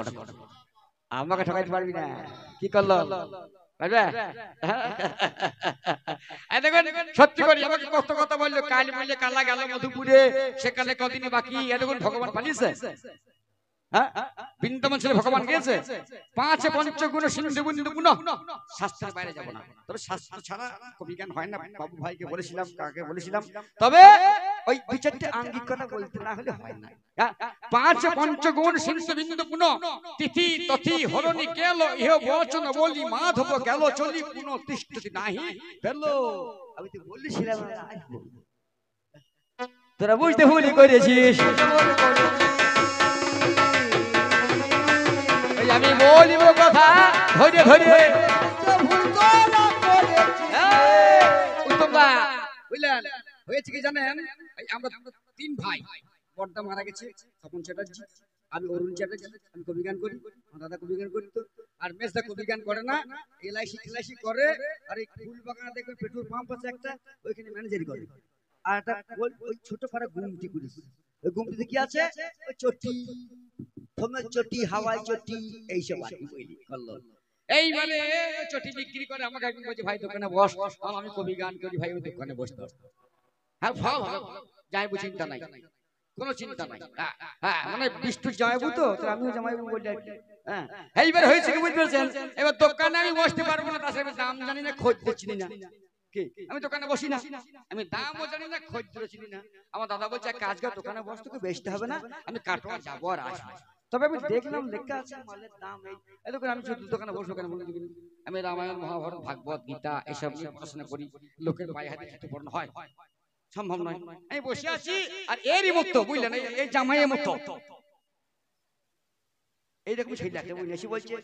আমাকে ঠকাইতে পারবি না, কি করলো দেখুন সত্যি করি আমাকে কত কথা বললো, কাল বললে কালা গেল মধুপুরে সেকালে কদিনই বাকি, দেখুন ভগবান পালিয়েছে, বৃন্দাবন ছেলে ভগবান গিয়েছে, পাঁচে পঞ্চগুণ সিন্ধু বিন্দু গুণ, শাস্ত্রের বাইরে যাব না, তবে শাস্ত্র ছাড়া কবি জ্ঞান হয় না, বাবু ভাইকে বলেছিলাম কাকে বলেছিলাম, তবে ওই দুই চারটে আঙ্গিক কথা বলতে না হলে হয় না, পাঁচে পঞ্চগুণ সিন্ধু বিন্দু গুণ, তিথি তথি হরণি গেল ইহ বচন বলি মাধব গেল চলি পুন তিষ্ঠতি নাহি পেল, আমি তো বলেছিলাম তোরা বুঝতে ভুলই করেছিস, আমি বলিব কথা ধরে ধরে উত্তমদা বুঝলেন হয়েছে কি জানেন, আমরা তিন ভাই, বড়দা মারা গেছে তপন চ্যাটার্জি, আমি অরুণ চ্যাটার্জি, আমি কবি গান করি, আমার দাদা কবি গান করতো, আর মেজদা কবি গান করে না, এলআইসি করে, আর এই ফুল বাগানে দেখবেন পেট্রোল পাম্প আছে একটা, ওইখানে ম্যানেজারি করে, আর একটা ওই ছোট পাড়া গুমটি করেছে, ওই গুমটিতে কি আছে ওই চটি থমের চটি হাওয়াই চটি এইসব এইবারে চটি বিক্রি করে, আমাকে একদিন বলছে ভাই দোকানে বস, আমি কবি গান করি ভাই ওই দোকানে বসতে, হ্যাঁ ভালো যাইবো চিন্তা নাই, কোনো চিন্তা নাই, হ্যাঁ মানে বিষ্ণুর জামাইবু তো আমিও জামাইবু বলি আর কি, হ্যাঁ এইবার হয়েছে কি বুঝতে পারছেন, এবার দোকানে আমি বসতে পারবো না, তাছাড়া দাম জানি না খোঁজ চিনি না, কি আমি দোকানে বসি না, আমি দামও জানি না খোঁজ চিনি না, আমার দাদা বলছে কাজ কর দোকানে বস, তোকে বেচতে হবে না, আমি কাটোয়া যাবো আর আসবো, তবে আমি দেখলাম লেখা আছে মালের দাম এই দোকানে, আমি শুধু দোকানে বসবো কেন বলুন, আমি রামায়ণ মহাভারত ভাগবত গীতা এসব নিয়ে পড়াশোনা করি, লোকের পায়ে হাতে খেতে পড়ানো হয়, সম্ভব নয়, আমি বসে আছি আর এরই মতো বুঝলেন এই জামাইয়ের মতো এইরকম সেই ডাক্তার বুঝলে এসে বলছে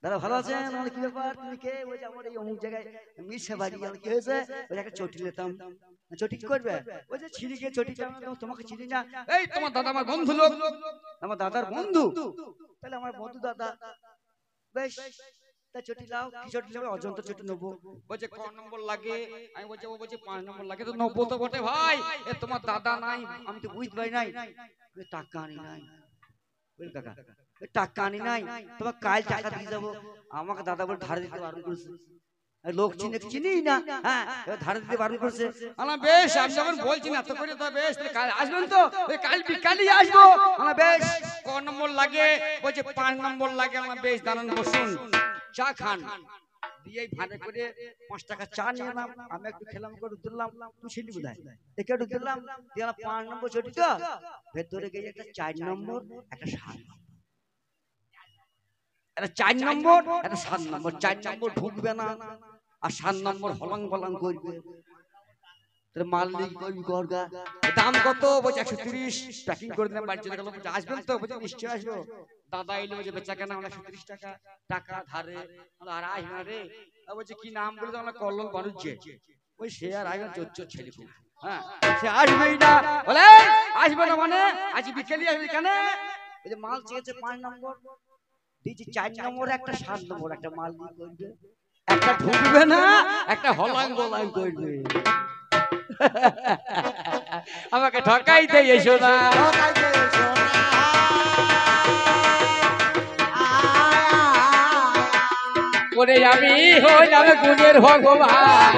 দাদা ভালো আছেন, আমার কি ব্যাপার তুমি কে, ওই যে আমার এই অমুক জায়গায় মিশে বাড়ি, কি হয়েছে, ওই একটা চটি নিতাম, চটি কি করবে, ওই যে ছিঁড়ে গিয়ে চটিটা তোমাকে চিনি না, এই তোমার দাদা আমার বন্ধু লোক, আমার দাদার বন্ধু, তাহলে আমার বন্ধু দাদা, বেশ তা চটি লাও, কি চটি নেবে, অজন্তা চটি নেবো, বলছে ক নম্বর লাগে, আমি বলছি ও বলছে 5 নম্বর লাগে, তো নেবো তো বটে ভাই, এ তোমার দাদা নাই, আমি তো বুঝতে পারি নাই, টাকা আনি নাই, কাকা টাকা আনি নাই, তোমার কাল টাকা দিয়ে যাবো, আমাকে দাদা বলে ধারে দিতে বারণ করেছে, লোক চিনি না, হ্যাঁ ধারে দিতে বারণ করেছে, আমরা বেশ আমি যখন বলছি না তো করে তো বেশ কাল আসবেন তো, কাল বিকালই আসবো, আমরা বেশ ক নম্বর লাগে, বলছে 5 নম্বর লাগে, আমরা বেশ দাঁড়ান বসুন চা খান, দিয়ে ভাড়া করে 5 টাকা চা নিয়ে এলাম, আমি একটু খেলাম করে দিলাম, তুই ছিলি বোধ হয় একে একটু দিলাম, দিয়ে 5 নম্বর চটি তো ভেতরে গিয়ে একটা 4 নম্বর একটা 7 নম্বর, একটা 4 নম্বর একটা 7 নম্বর, 4 নম্বর ঢুকবে না আর 7 নম্বর হলং বলং করবে, তোর মালিক কই করগা, দাম কত, বলছে 130, প্যাকিং করে দিলাম, বাড়ি চলে গেল, বলছে আসবেন তো, বলছে নিশ্চয়ই আসবো, দাদা এলো বলছে বেচা কেনা 130 টাকা, টাকা ধারে আর আসবে না রে, বলছে কি নাম বলে, আমরা কল্লোল বাণিজ্যে, ওই সে আর আসবে চোর ছেলে, হ্যাঁ সে আসবেই না, বলে আসবে না মানে আজ বিকেলে আসবে কেন, ওই যে মাল চেয়েছে 5 নম্বর দিয়েছি, 4 নম্বর একটা 7 নম্বর একটা মাল করবে, একটা ঢুকবে না একটা হলাং বলাং করবে, আমাকে ঠকাইতে এসো না। ওরে আমি হইলাম গুণের ভগবান,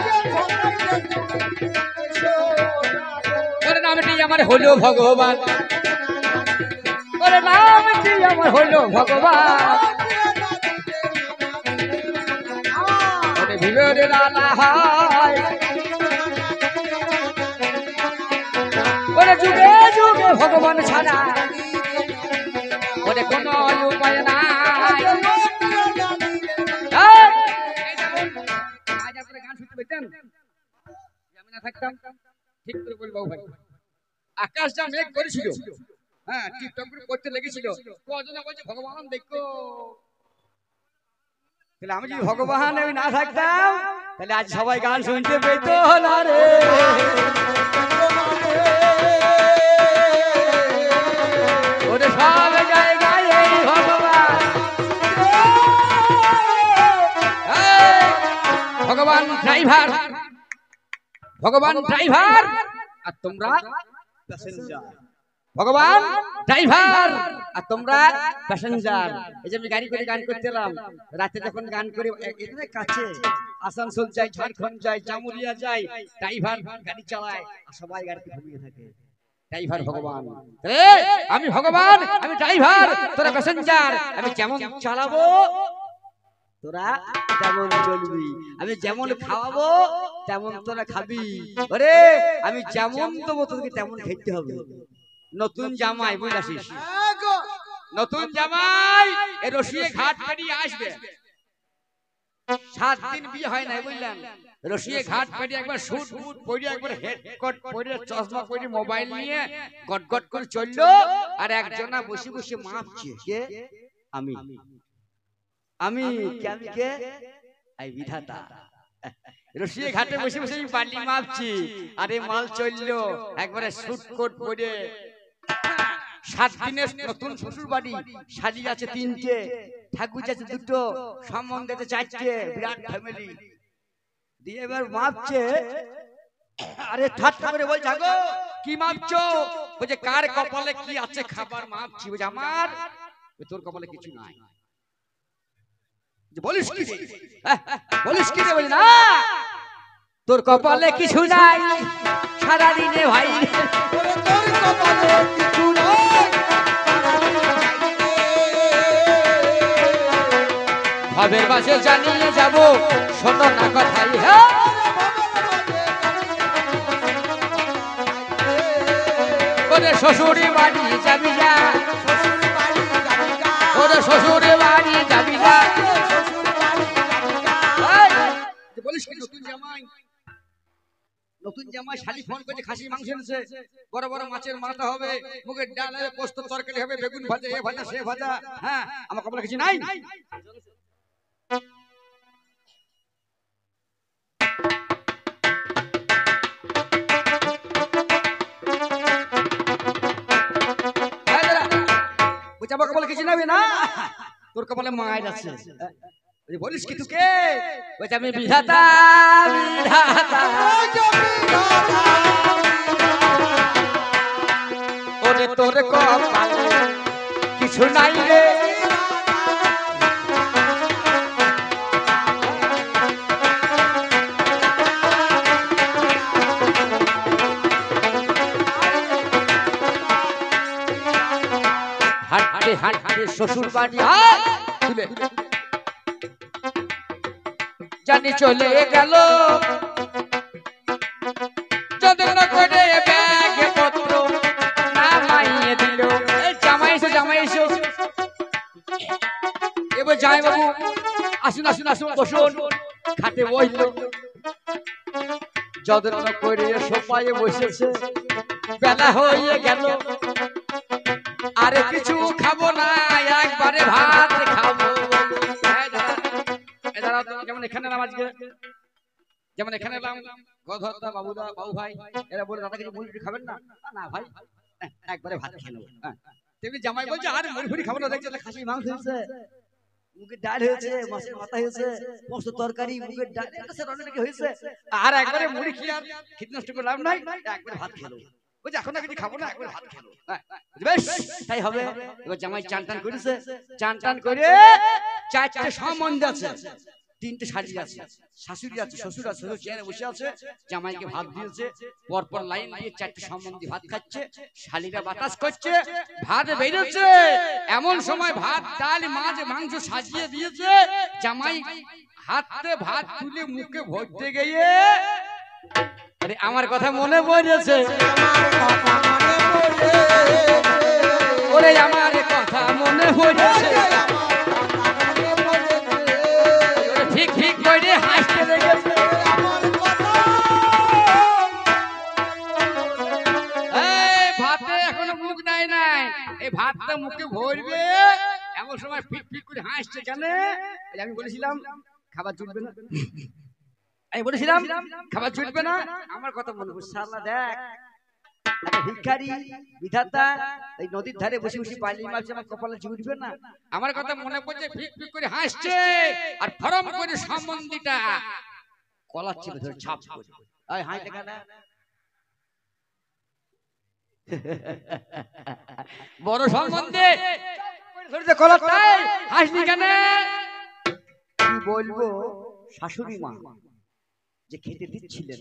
ওরে নামটি আমার হলো ভগবান, ওরে নামটি আমার হলো ভগবান। ওরে ভিড়ে লালা হয়, ওরে যুগে যুগে ভগবান ছাড়া ওরে কোনো উপায় নাই। আজ আপনারা গান শুনতে পেতেন, আমি না থাকতাম ঠিক করে বলবো ভাই। আকাশ যা মেঘ করেছিল, হ্যাঁ টিকটক করে করতে লেগেছিল, কজনে বলছে ভগবান দেখো। তাহলে আমি যদি ভগবান আমি না থাকতাম তাহলে আজ সবাই গান শুনতে পেত না রে। ওরে সব জায়গায় এই ভগবান, ভগবান ড্রাইভার, ভগবান ড্রাইভার আর তোমরা প্যাসেঞ্জার। ভগবান ড্রাইভার আর তোমরা প্যাসেঞ্জার। এই যে আমি গাড়ি করে গান করতে এলাম, রাতে যখন গান করি এখানে কাছে আসানসোল যাই, ঝাড়খণ্ড যাই, জামুরিয়া যাই, ড্রাইভার গাড়ি চালায় আর সবাই গাড়িতে ঘুমিয়ে থাকে। ড্রাইভার ভগবান, আমি ভগবান, আমি ড্রাইভার, তোরা প্যাসেঞ্জার। আমি যেমন চালাবো তোরা তেমন চলবি, আমি যেমন খাওয়াবো তেমন তোরা খাবি। ওরে আমি যেমন দেবো তোদেরকে তেমন খেতে হবে। নতুন জামাই বুঝলাছিস, নতুন জামাই এ রসিয়ে ঘাট পেরিয়ে আসবে, 7 দিন বিয়ে হয় নাই বুঝলেন। রসিয়ে ঘাট পেরিয়ে একবার শুট বুট পরে, একবার হেডকট পরে, চশমা পরে, মোবাইল নিয়ে গট গট করে চললো, আর একজনা বসে বসে মাপছে কে? আমি আমি কে? এই বিধাতা। রসিয়ে ঘাটে বসে বসে আমি বালি মাপছি, আরে মাল চললো একবারে শুট কোট পরে। 7 দিনের নতুন শ্বশুর বাড়ি, শালি আছে 3টে, ঠাকুর আছে 2টো, সম্বন্ধ আছে 4টে, বিরাট ফ্যামিলি দিয়ে এবার মাপছে। আরে ঠাট্টা করে বলছে গো কি মাপছো? বলছে কার কপালে কি আছে খাবার মাপছি। বলছে আমার, তোর কপালে কিছু নাই। বলিস কি রে, বলিস কি রে? বলি না তোর কপালে কিছু নাই সারাদিনে ভাই, তোর কপালে কিছু নাই। ভাবের বাসে জানিয়ে যাব, শোনো না কথাই। হ্যাঁ ওরে শ্বশুরে বাড়ি যাবি না, ওরে শ্বশুরে বাড়ি যাবি না। বলিস কি নতুন জামাই, নতুন জামাই শালি ফোন করে খাসি মাংস এনেছে, বড় বড় মাছের মাথা হবে, মুগের ডাল হবে, পোস্ত তরকারি হবে, বেগুন ভাজা, এ ভাজা সে ভাজা। হ্যাঁ আমার কপালে কিছু নাই। আমার কপালে কিছু নেবে না, তোর কপালে মায়ের আছে। বলিস কি তুকে? বলছে আমি বিধাতা, বিধাতা। ওরে তোর কপালে কিছু নাই রে, হাঁটতে হাঁটতে শ্বশুর বাড়ি তুলে জানি চলে গেল, যত্ন করে ব্যাগ পত্র নামাইয়ে দিল। জামাই এসো, জামাই এসো। এবার জামাই বাবু আসুন আসুন আসুন বসুন, খাটে বসল, যত্ন করে সোফায় বসেছে। বেলা হয়ে গেল, আরে কিছু খাবো না, একবারে ভাত খাবো। যেমন এখানে এলাম আজকে, যেমন এখানে এলাম গধরদা, বাবুদা, বাবু ভাই, এরা বলে দাদা কিছু মুড়ি খাবেন না? না ভাই একবারে ভাত খেয়ে নেবো। তেমনি জামাই বলছে আর মুড়ি ফুড়ি খাবো না, দেখছে খাসি মাংস হয়েছে, মুগের ডাল হয়েছে, মাছের মাথা হয়েছে, পোস্ত তরকারি, মুগের ডাল অনেক হয়েছে। আর একবারে মুড়ি খেয়ে আর খিদে নষ্ট করে লাভ নাই, একবারে ভাত খেলো। বলছে এখন আর কিছু খাবো না, একবারে ভাত খেলো। বেশ তাই হবে। এবার জামাই চান টান করেছে, চান টান করে 4টে সম্বন্ধ আছে, 3টে শাড়ি আছে, শাশুড়ি আছে, শ্বশুর আছে, শ্বশুর চেয়ারে বসে আছে, জামাইকে ভাত দিয়েছে, পরপর লাইন দিয়ে 4টে সম্বন্ধী ভাত খাচ্ছে, শালিরা বাতাস করছে, ভাত বেরোচ্ছে। এমন সময় ভাত ডাল মাছ মাংস সাজিয়ে দিয়েছে, জামাই হাতে ভাত তুলে মুখে ভরতে গিয়ে আরে আমার কথা মনে পড়েছে, ওরে আমার কথা মনে পড়েছে, ঠিক ঠিক করে হাসতে লেগেছে। ভাতে এখনো মুখ নাই নাই, এই ভাতটা মুখে ভরবে, এমন সময় ফিট ফিট করে হাসছে। কেন? আমি বলেছিলাম খাবার জুটবে না, আমি বলেছিলাম খাবার জুটবে না। আমার কথা মনে পড়ছে, শালা দেখ ভিখারি বিধাতা এই নদীর ধারে বসে বসে পালি মাছ আমার কপালে জুটবে না। আমার কথা মনে পড়ছে, ফিক ফিক করে হাসছে, আর ফরম করে সম্বন্ধীটা কলার চেপে ধরে ছাপ করে আয় হাই দেখা না বড় সম্বন্ধে ধরে কলারটাই হাসনি কেন? কি বলবো, শাশুড়ি মা যে খেতে দিচ্ছিলেন,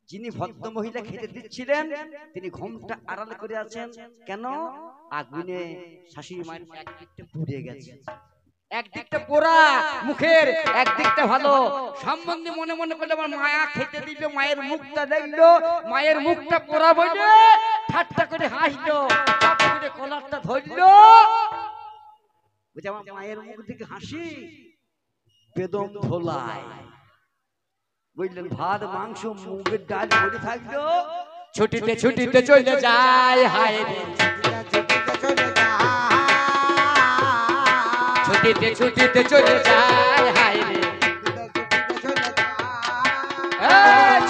যিনি ভদ্র মহিলা খেতে দিচ্ছিলেন, তিনি ঘুমটা আড়াল করে আছেন। কেন? আগুনে শাশুড়ি মায়ের একদিকটা পুড়ে গেছে, একদিকটা পোড়া মুখের, একদিকটা ভালো। সম্বন্ধে মনে মনে করলে আমার মায়া খেতে দিল, মায়ের মুখটা দেখলো, মায়ের মুখটা পোড়া বলে ঠাট্টা করে হাসলো, করে কলারটা ধরলো। বুঝে আমার মায়ের মুখ থেকে হাসি বেদম ধোলায়, বুঝলেন? ভাত মাংস মুগের ডাল পড়ে থাকলো, ছুটিতে ছুটিতে চলে যায়, হায় রে ছুটিতে ছুটিতে চলে যায়, হায় রে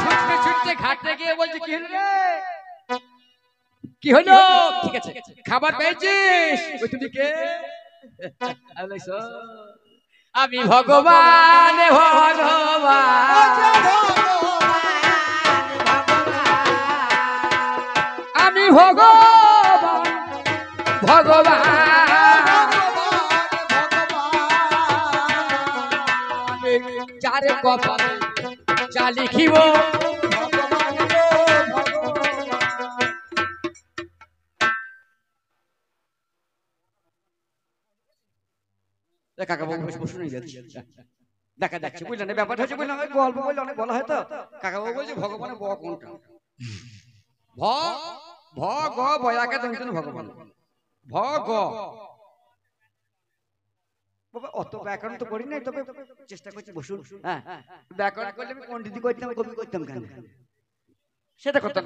ছুটতে ছুটতে ঘাটে গিয়ে বলছে কি হলো রে, কি হলো? ঠিক আছে খাবার পেয়েছিস? ওই তুমি কে? আমি ভগবান, ভগবান আমি ভগবান, ভগবান যার কপালে যা লিখিব, কাকা বাবু শুনে যাচ্ছে, দেখা যাচ্ছে, বুঝলেন? ব্যাপারটা হচ্ছে, বুঝলেন, গল্প বললে অনেক বলা হয় তো। কাকা বাবু বলছে ভগবানের ব কোনটা? ভ ভ গ বয়াকে তুমি ভগবান ভ গ। বাবা অত ব্যাকরণ তো করি নাই, তবে চেষ্টা করছি। বসুন। হ্যাঁ ব্যাকরণ করলে আমি পণ্ডিতি করতাম, কবি করতাম কেন? সেটা করতাম।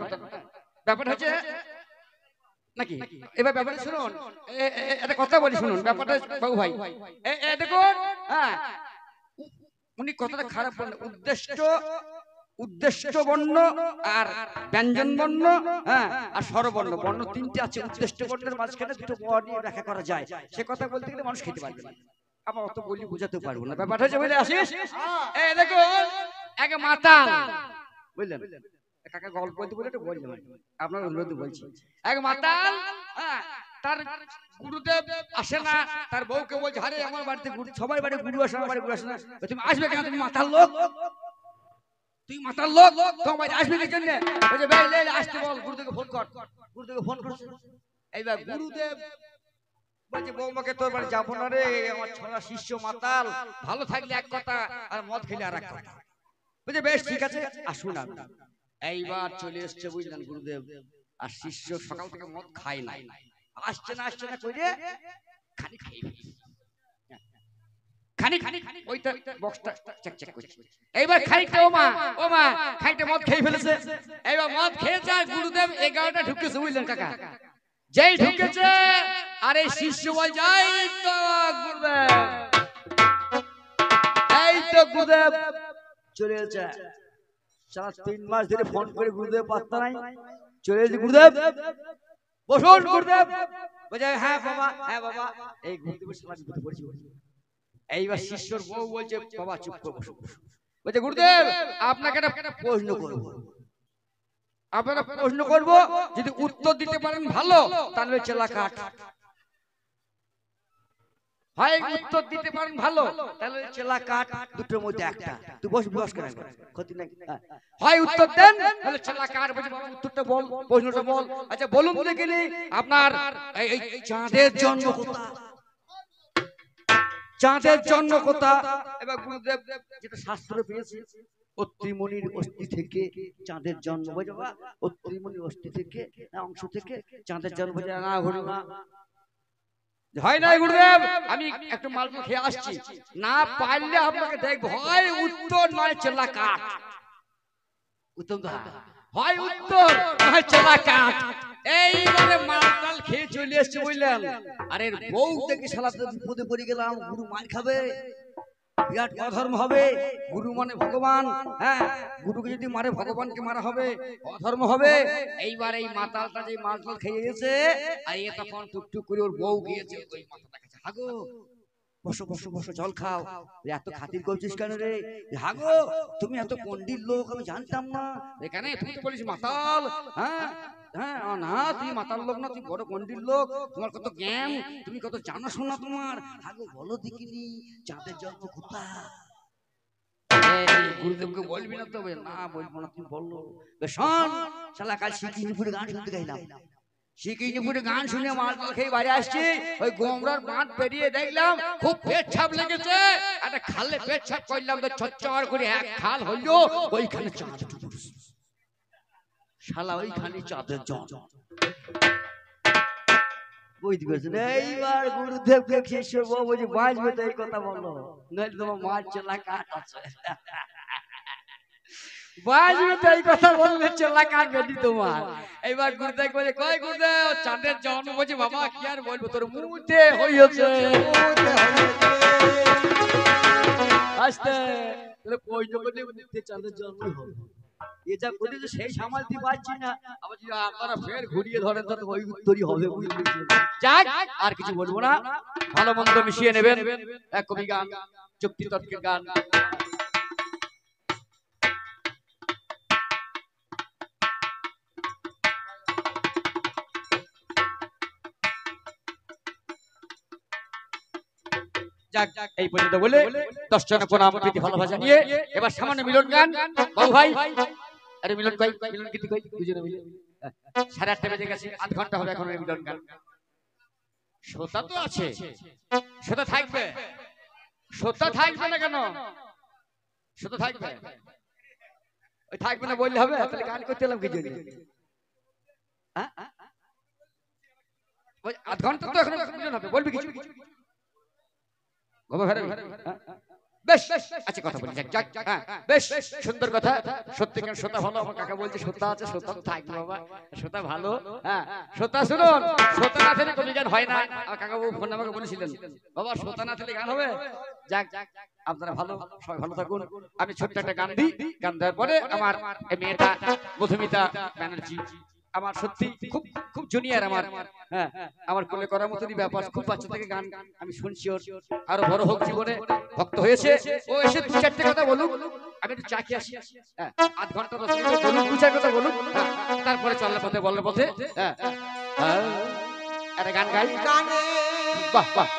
ব্যাপারটা হচ্ছে নাকি, এবার ব্যাপারটা শুনুন, একটা কথা বলি শুনুন। ব্যাপারটা বাবু ভাই দেখুন, হ্যাঁ উনি কথাটা খারাপ বললেন। উদ্দেশ্য বর্ণ আর ব্যঞ্জন বর্ণ, হ্যাঁ আর স্বরবর্ণ, বর্ণ 3টে আছে। উদ্দেশ্য বর্ণের মাঝখানে 2টো বর্ণ ব্যাখ্যা করা যায়, সে কথা বলতে গেলে মানুষ খেতে পারবে না, আবার অত বলি বুঝাতে পারবো না। ব্যাপারটা হচ্ছে, বুঝলে আসিস, দেখুন এক মাতাল, বুঝলেন? কাকা গল্প বলতে বলে একটু বললাম, আপনার অনুরোধ বলছি। এক মাতাল, হ্যাঁ তার গুরুদেব আসে না, তার বউকে বলছে, আরে আমার বাড়িতে সবাই বাড়ি গুরু আসে, আমার বাড়ি গুরু আসে না, তুমি আসবে কেন? তুমি মাতাল লোক, তুই মাতাল লোক, তোমার বাড়ি আসবে কি জন্য? বলছে ভাই লে আসতে বল, গুরুদেবকে ফোন কর। গুরুদেবকে ফোন করছে। এইবার গুরুদেব বলছে, বৌমাকে তোর বাড়ি যাবো না রে, আমার ছোড়া শিষ্য মাতাল, ভালো থাকলে এক কথা আর মদ খেলে আর এক কথা। বলছে বেশ ঠিক আছে, আসুন আপনি। এইবার চলে এসছে, বুঝলেন, গুরুদেব আর শিষ্য সকাল থেকে মদ খায় নাই, আসছে না কইরে খানি খাই, খানি ওইটা বক্সটা চেক করছে। এইবার খাইতে ও মা খাইতে মদ খেয়ে ফেলেছে। এইবার মদ খেয়ে যায়, গুরুদেব 11টা ঢুকেছে, বুঝলেন কাকা? যেই ঢুকেছে আর এই শিষ্য বল যাই তো গুরুদেব, এই তো গুরুদেব চলে এসেছে। 3 মাস ধরে ফোন করে গুরুদেব পাত্তা নাই, চলে এসেছে। গুরুদেব বসুন। গুরুদেব বলে হ্যাঁ বাবা, হ্যাঁ বাবা। এই গুরুদেবের সালা বিপদে পড়েছি, এইবার শিষ্যর বউ বলছে বাবা চুপ করে বসো। বলছে গুরুদেব আপনাকে একটা প্রশ্ন করবো, আপনারা প্রশ্ন করব, যদি উত্তর দিতে পারেন ভালো, তাহলে চেলা কাঠ। হয় উত্তর দিতে পারেন ভালো, তাহলে চেলা কাঠ, দুটোর মধ্যে একটা। তুই বস বস করে ক্ষতি নাই। হয় উত্তর দেন তাহলে চেলা কাঠ। বলছে বাবা উত্তরটা বল, প্রশ্নটা বল। আচ্ছা বলুন দেখিনি আপনার এই চাঁদের জন্ম কোথা, চাঁদের জন্ম কোথা? এবার গুরুদেব যেটা শাস্ত্র পেয়েছে, অত্রিমণির অস্থি থেকে চাঁদের জন্ম। বুঝে বাবা, অত্রিমণির অস্থি থেকে অংশ থেকে চাঁদের জন্ম। বুঝে না হলো না, হয় না গুরুদেব, আমি একটু মালপো খেয়ে আসছি, না পারলে আপনাকে দেখবো। হয় উত্তর নয় চেলা কাঠ। উত্তম তো হয় উত্তর নয় চেলা কাঠ। এইবারে মালটাল খেয়ে চলে এসছে বুঝলেন। আরে বউ দেখে শালা বিপদে পড়ে গেলাম, গুরু মার খাবে, বিরাট অধর্ম হবে। গুরু মানে ভগবান, হ্যাঁ গুরুকে যদি মারে ভগবানকে মারা হবে, অধর্ম হবে। এইবার এই মাতালটা যে মালটাল খেয়ে গেছে, আর এ তখন টুকটুক করে ওর বউ গিয়েছে ওই মাথাটা কাছে, হাগো বসো বসো বসো, জল খাও। এত খাতির করছিস কেন রে? হাগো, তুমি এত পণ্ডিত লোক, আমি জানতাম না। এখানে তুই তো বলিস মাতাল, হ্যাঁ হ্যাঁ না তুই মাতাল লোক না, তুই বড় পণ্ডিত লোক, তোমার কত জ্ঞান, তুমি কত জানাশোনা তোমার। হাগো বলো দেখিনি, চাঁদের জন্ম কোথায়? গুরুদেবকে বলবি না তো? না বলবো না, তুমি বললো। শোন শালা, কাল সিকিনিপুরে গান শুনতে গেলাম। সিকিনিপুরে গান শুনে মালটাল খেয়ে বাড়ি আসছি, ওই গোমরার মাঠ পেরিয়ে দেখলাম খুব পেট ছাপ লেগেছে, একটা খালে পেট ছাপ করলাম, তো চচ্চর করে এক খাল হইলো, ওইখানে চাঁদ ডুবছে। শালা ওইখানে চাঁদের জন্ম। বুঝতে পেরেছেন? এইবার গুরুদেবকে শিষ্য বউ বলছে বাঁচবে তো, এই কথা বলো, নইলে তোমার মার চেলা কাঠ আছে। বাজবে তো এই কথা বললে চেলা কাটবে তোমার। এইবার গুরুদেব বলে কই গুরুদেব চাঁদের জন্ম। বলছে বাবা কি আর বলবো, তোর মুখে হইছে আসতে প্রশ্ন করলে মুখে চাঁদের জন্মই হবে। এটা বলে যে সেই সামালতে পারছি না, আবার যদি আপনারা ফের ঘুরিয়ে ধরেন তো ওই উত্তরই হবে। যাক আর কিছু বলবো না, ভালো মন্দ মিশিয়ে নেবেন। এক কবি গান, যুক্তি তর্কের গান। এই পর্যন্ত বলে 10 জন প্রণাম প্রীতি ভালোবাসা নিয়ে এবার সামান্য মিলন গান। বাবু ভাই, আরে মিলন ভাই, মিলন গীতি কই দুজনে মিলে 8:30 বেজে গেছে, আধ ঘন্টা হবে এখন মিলন গান। শ্রোতা তো আছে, শ্রোতা থাকবে, শ্রোতা থাকবে না কেন? শ্রোতা থাকবে, ওই থাকবে না বললে হবে? তাহলে গান করতে এলাম কি জন্য? আধ ঘন্টা তো এখন মিলন হবে, বলবি কিছু? বেশ আচ্ছা কথা বলি, বেশ সুন্দর কথা। সত্যিকার শ্রোতা ভালো, আমার কাকা বলছে শ্রোতা আছে, শ্রোতা থাকবে বাবা, শ্রোতা ভালো। হ্যাঁ শ্রোতা শুনুন, শ্রোতা না থাকলে কবি গান হয় না। আমার কাকা বাবু ফোন আমাকে বলেছিলেন বাবা শ্রোতা না থাকলে গান হবে। যাক আপনারা ভালো, সবাই ভালো থাকুন। আমি ছোট্ট একটা গান দিই, গান দেওয়ার পরে আমার মেয়েটা মধুমিতা ব্যানার্জি, আমার সত্যি খুব খুব জুনিয়র, আমার হ্যাঁ আমার কোলে করার মতনই ব্যাপার। খুব বাচ্চা থেকে গান আমি শুনছি, ওর আরো বড় হোক জীবনে, ভক্ত হয়েছে। ও এসে 2-4টে কথা বলুক, আমি একটু চা খেয়ে আসি। হ্যাঁ আধ ঘন্টা 10 মিনিট বলুন, 2-4 কথা বলুন, তারপরে চলার পথে বলার পথে হ্যাঁ একটা গান গাই। বাহ বাহ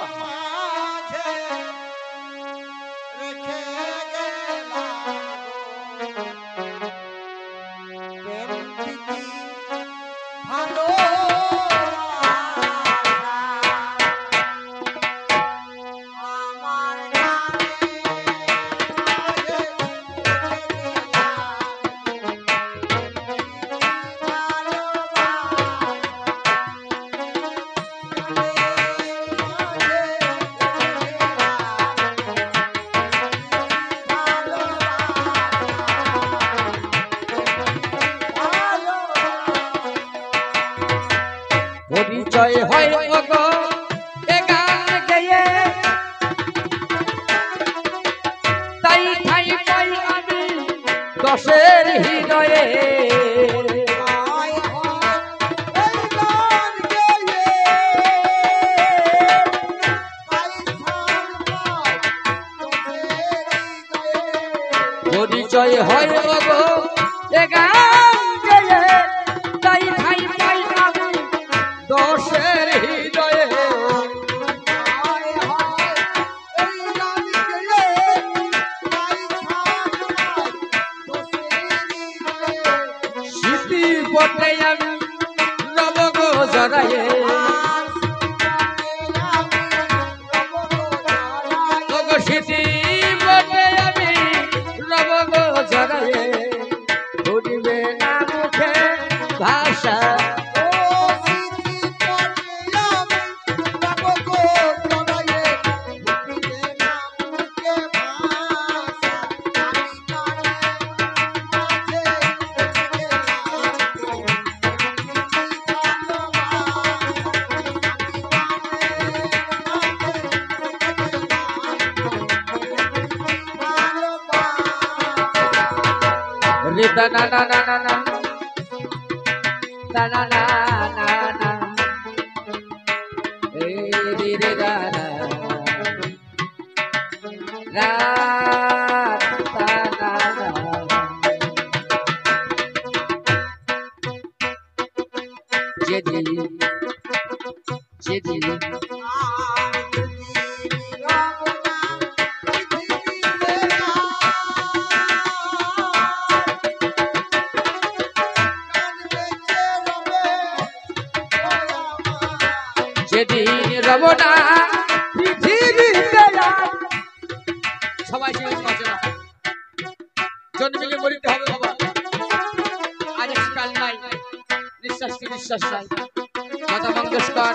পরিচয় হয় ওগো এ গান গেয়ে, তাই ঠাই পাই আমি দশের হৃদয়ে। পথে আমি রব গো জড়ায়ে ওগো স্মৃতি পথে আমি রব গো জড়ায়ে ঘুরিবে না মুখে ভাষা Rita na na na na na na na na na na re re ra ra ra ta na na jadi যেদিন রব না পৃথিবীতে সবাই জন্মিলে মরিতে হবে বাবা আজ কাল নাই নিঃশ্বাস নিঃশ্বাস নাই লতা মঙ্গেশকর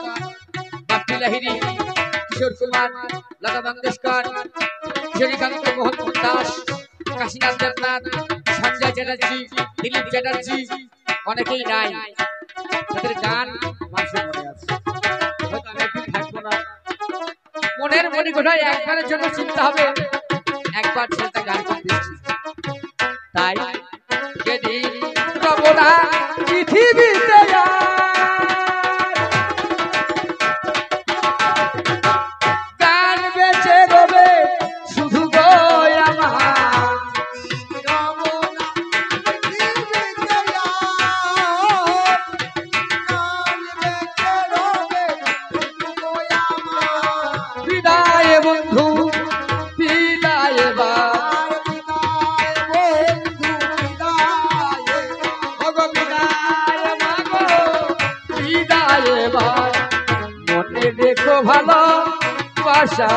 বাপ্পি লাহিড়ী কিশোর কুমার লতা মঙ্গেশকর কিশোরীকান্ত মোহন দাস কাশীনাথ দেবনাথ সঞ্জয় চ্যাটার্জি দিলীপ চ্যাটার্জি অনেকেই নাই তাদের গান মানুষের মনে আছে মনের মনে কোথায় একবারের জন্য চিন্তা হবে একবার ছেলেটা গান করতে তাই যেদিন রব না পৃথিবীতে গান বেঁচে রবে শুধু গো আমার বিদায় বন্ধু বিদায় বা বিদায় বা মনে রেখো ভালো বাসা